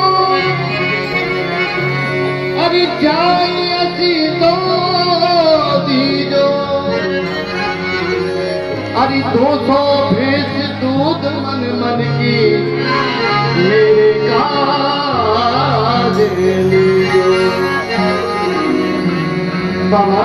अरे जाई असी तो दीजो। अरे 200 भैंस दूध मन मन की मेरे काज लीजो। बाबा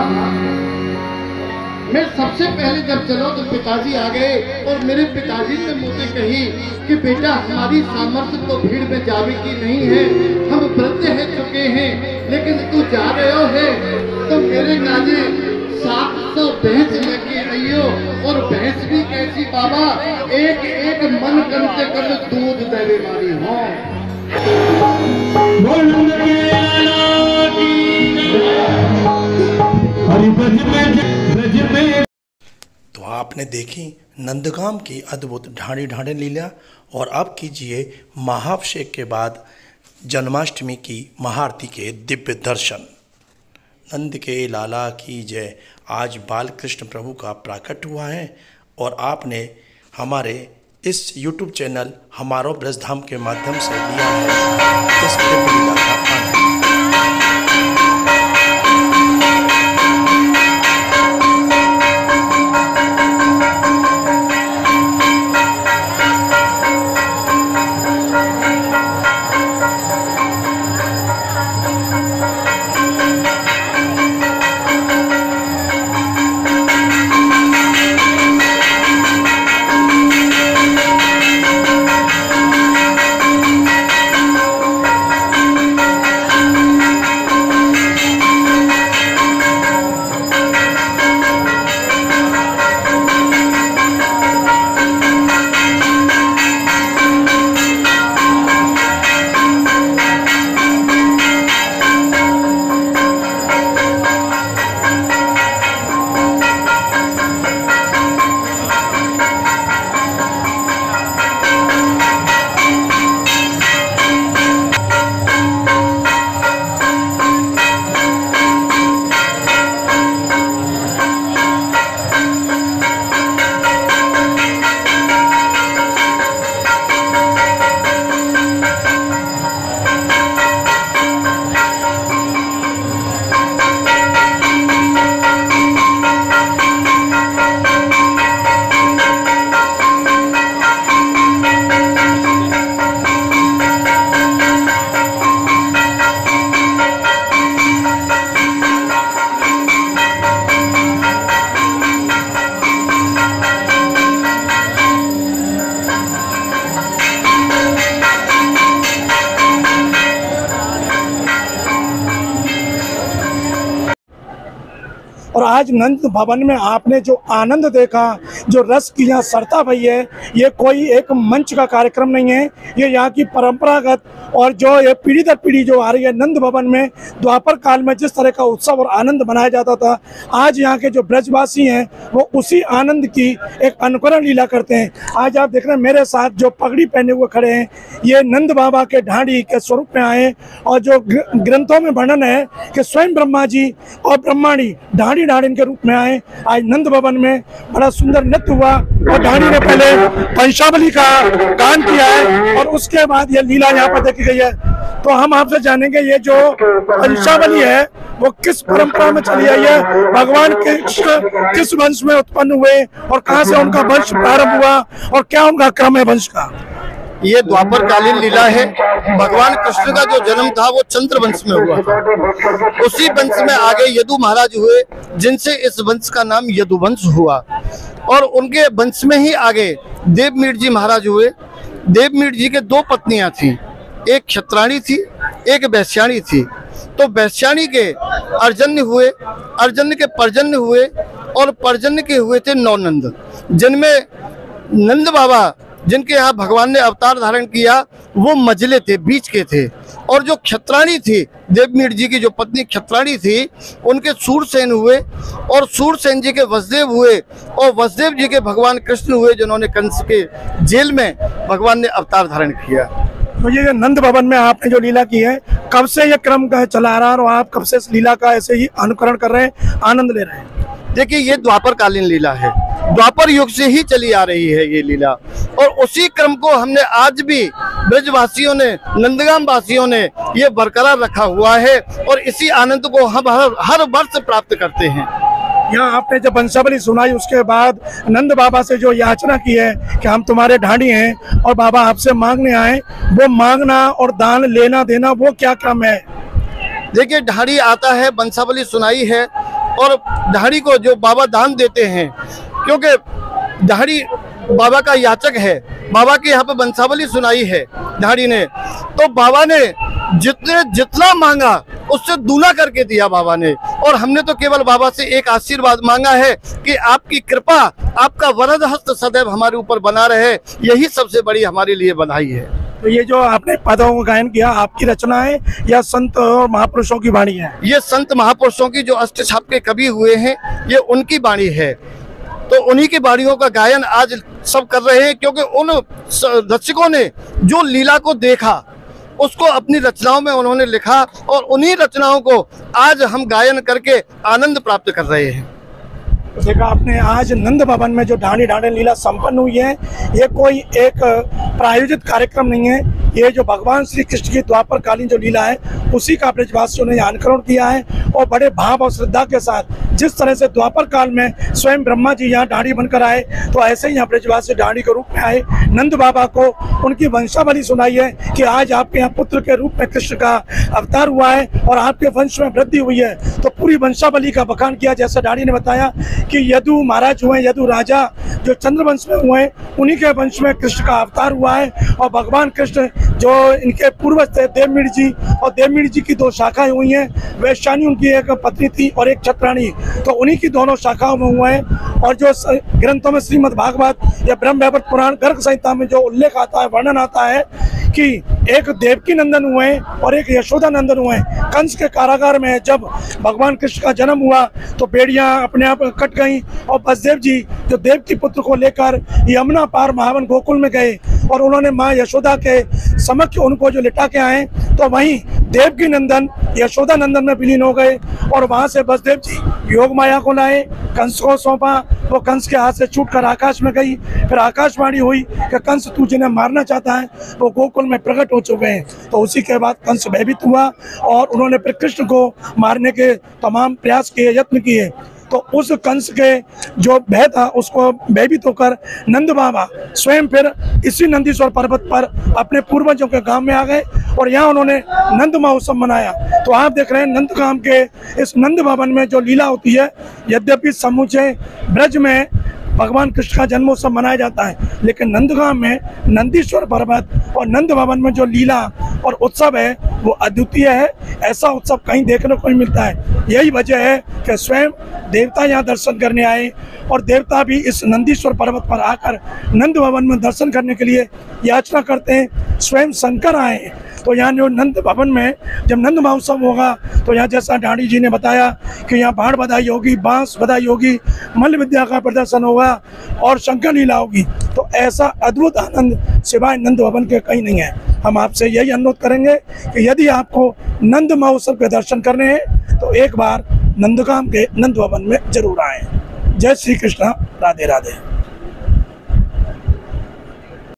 मैं सबसे पहले जब चलो तो पिताजी आ गए और मेरे पिताजी ने मुझे कही कि बेटा हमारी सामर्थ्य तो भीड़ में जावे की नहीं है, हम वृद्ध है चुके हैं, लेकिन तू जा रहे है तो मेरे गाजे 700 भैंस लेके आइयो। और भैंस भी कैसी बाबा, एक एक मन करते कर दूध देने वाली हो। तो आपने देखी नंदगाम की अद्भुत ढाणी ढाणी लीला, और अब कीजिए महाभिषेक के बाद जन्माष्टमी की महाआरती के दिव्य दर्शन। नंद के लाला की जय। आज बाल कृष्ण प्रभु का प्राकट हुआ है और आपने हमारे इस YouTube चैनल हमारो ब्रजधाम के माध्यम से लिया है इस दिव्य लीला का आनंद। और आज नंद भवन में आपने जो आनंद देखा, जो रस की यहाँ सरता भई है, ये कोई एक मंच का कार्यक्रम नहीं है, ये यहाँ की परंपरागत और जो ये पीढ़ी दर पीढ़ी जो आ रही है। नंद भवन में द्वापर काल में जिस तरह का उत्सव और आनंद मनाया जाता था, आज यहाँ के जो ब्रजवासी हैं वो उसी आनंद की एक अनुकरण लीला करते हैं। आज आप देख रहे हैं मेरे साथ जो पगड़ी पहने हुए खड़े हैं, ये नंद बाबा के ढांडी के स्वरूप में आए और जो ग्रंथों में वर्णन है कि स्वयं ब्रह्मा जी और ब्रह्माणी ढांडी ढांडिन के रूप में आए। आज नंद भवन में बड़ा सुंदर नृत्य हुआ और ढांडी ने पहले वंशावली का गान किया है और उसके बाद ये लीला यहाँ पर देखी गई है। तो हम आपसे जानेंगे ये जो वंशावली है वो किस परंपरा में चली आई है, भगवान कृष्ण किस वंश में उत्पन्न हुए और कहाँ से उनका वंश प्रारंभ हुआ और क्या उनका क्रम है वंश का। ये द्वापर कालीन लीला है। भगवान कृष्ण का जो जन्म था वो चंद्र वंश में हुआ था। उसी वंश में आगे यदु महाराज हुए, जिनसे इस वंश का नाम यदुवंश हुआ। और उनके वंश में ही आगे देवमीर जी महाराज हुए। देवमीर जी के दो पत्नियां थीं, एक क्षत्राणी थी, एक वैश्याणी थी। तो वैश्याणी के अर्जन्य हुए, अर्जन्य के पर्जन्य हुए और पर्जन्य के हुए थे 9 नंद, जिनमें नंद बाबा जिनके यहाँ भगवान ने अवतार धारण किया वो मझले थे, बीच के थे। और जो क्षत्राणी थी, देवमीर जी की जो पत्नी क्षत्राणी थी, उनके सूरसेन हुए और सूरसेन जी के वसुदेव हुए और वसुदेव जी के भगवान कृष्ण हुए, जिन्होंने कंस के जेल में भगवान ने अवतार धारण किया। तो ये नंद भवन में आपने जो लीला की है, कब से ये क्रम का चला आ रहा है और आप कब से इस लीला का ऐसे ही अनुकरण कर रहे हैं, आनंद ले रहे हैं? देखिए, ये द्वापर कालीन लीला है, द्वापर युग से ही चली आ रही है ये लीला। और उसी क्रम को हमने आज भी ब्रजवासियों ने, नंदगाम वासियों ने ये बरकरार रखा हुआ है और इसी आनंद को हम हर वर्ष प्राप्त करते हैं। यहाँ आपने जब वंशावली सुनाई उसके बाद नंद बाबा से जो याचना की है कि हम तुम्हारे ढांडी हैं और बाबा आपसे मांगने आए, वो मांगना और दान लेना देना वो क्या क्रम है? देखिए, ढांडी आता है, वंशावली सुनाई है और ढांडी को जो बाबा दान देते हैं, क्योंकि ढांडी बाबा का याचक है, बाबा के यहाँ पे वंशावली सुनाई है ढांडी ने, तो बाबा ने जितना मांगा उससे दूना करके दिया बाबा ने। और हमने तो केवल बाबा से एक आशीर्वाद मांगा है कि आपकी कृपा, आपका वरद हस्त सदैव हमारे ऊपर बना रहे, यही सबसे बड़ी हमारे लिए बधाई है। तो ये जो आपने पदों का गायन किया, आपकी रचना है या संत और महापुरुषों की वाणी है? ये संत महापुरुषों की जो अष्टछाप के कवि हुए हैं, ये उनकी वाणी है। तो उन्हीं की वाणियों का गायन आज सब कर रहे हैं, क्योंकि उन रचकों ने जो लीला को देखा उसको अपनी रचनाओं में उन्होंने लिखा और उन्हीं रचनाओं को आज हम गायन करके आनंद प्राप्त कर रहे हैं। देखा आपने, आज नंद भवन में जो ढांडी ढांडन लीला संपन्न हुई है, ये कोई एक प्रायोजित कार्यक्रम नहीं है, ये जो भगवान श्री कृष्ण की द्वापर कालीन जो लीला है उसी का ब्रजवासियों ने अनुकरण किया है। और बड़े भाव और श्रद्धा के साथ जिस तरह से द्वापर काल में स्वयं ब्रह्मा जी यहाँ ढांडी बनकर आए, तो ऐसे ही यहाँ ब्रजवासी ढांडी के रूप में आए। नंद बाबा को उनकी वंशावली सुनाई है कि आज आपके यहाँ पुत्र के रूप में कृष्ण का अवतार हुआ है और आपके वंश में वृद्धि हुई है। तो पूरी वंशावली का बखान किया, जैसे ढांडी ने बताया कि यदु महाराज हुए, यदु राजा जो चंद्रवंश में हुए, उन्हीं के वंश में कृष्ण का अवतार हुआ है। और भगवान कृष्ण जो इनके पूर्वज थे देवमीर जी, और देवमीर जी की 2 शाखाएं हुई हैं, वैश्याणी उनकी एक पत्नी थी और एक क्षत्राणी, तो उन्हीं की दोनों शाखाओं में हुए हैं। और जो ग्रंथों में श्रीमद् भागवत या ब्रह्म वैवर्त पुराण गर्ग संहिता में जो उल्लेख आता है, वर्णन आता है कि एक देवकी नंदन हुए और एक यशोदा नंदन हुए। कंस के कारागार में जब भगवान कृष्ण का जन्म हुआ तो बेड़ियां अपने आप कट गईं और वसुदेव जी जो देवकी पुत्र को लेकर यमुना पार महावन गोकुल में गए और उन्होंने माँ यशोदा के समक्ष उनको जो लिटा के आए, तो वहीं देवकी नंदन यशोदा नंदन में विलीन हो गए। और वहां से वसुदेव जी योग माया को लाए, कंस को सौंपा, वो कंस के हाथ से छूटकर आकाश में गई। फिर आकाशवाणी हुई कि कंस तू जिन्हें मारना चाहता है वो गोकुल में प्रकट हो चुके हैं। तो उसी के बाद कंस भयभीत हुआ और उन्होंने फिर कृष्ण को मारने के तमाम प्रयास किए, यत्न किए। तो उस कंस के जो भय था उसको भयभीत होकर नंद बाबा स्वयं फिर इसी नंदीश्वर पर्वत पर अपने पूर्वजों के गांव में आ गए और यहाँ उन्होंने नंद महोत्सव मनाया। तो आप देख रहे हैं नंदगाम के इस नंद भवन में जो लीला होती है, यद्यपि समूचे ब्रज में भगवान कृष्ण का जन्मोत्सव मनाया जाता है, लेकिन नंदगांव में नंदीश्वर पर्वत और नंद भवन में जो लीला और उत्सव है वो अद्वितीय है। ऐसा उत्सव कहीं देखने को नहीं मिलता है। यही वजह है कि स्वयं देवता यहाँ दर्शन करने आए और देवता भी इस नंदीश्वर पर्वत पर आकर नंद भवन में दर्शन करने के लिए याचना करते हैं। स्वयं शंकर आए तो यहाँ जो नंद भवन में जब नंद महोत्सव होगा तो यहाँ जैसा ढाणी जी ने बताया कि यहाँ बाण बधाई होगी, बांस बधाई होगी, मल्ल विद्या का प्रदर्शन होगा और शंकर लीला होगी। तो ऐसा अद्भुत आनंद सिवाय नंद भवन के कहीं नहीं है। हम आपसे यही अनुरोध करेंगे कि यदि आपको नंद महोत्सव के दर्शन करने हैं तो एक बार नंदगांव के नंद भवन में जरूर आएं। जय श्री कृष्ण, राधे राधे।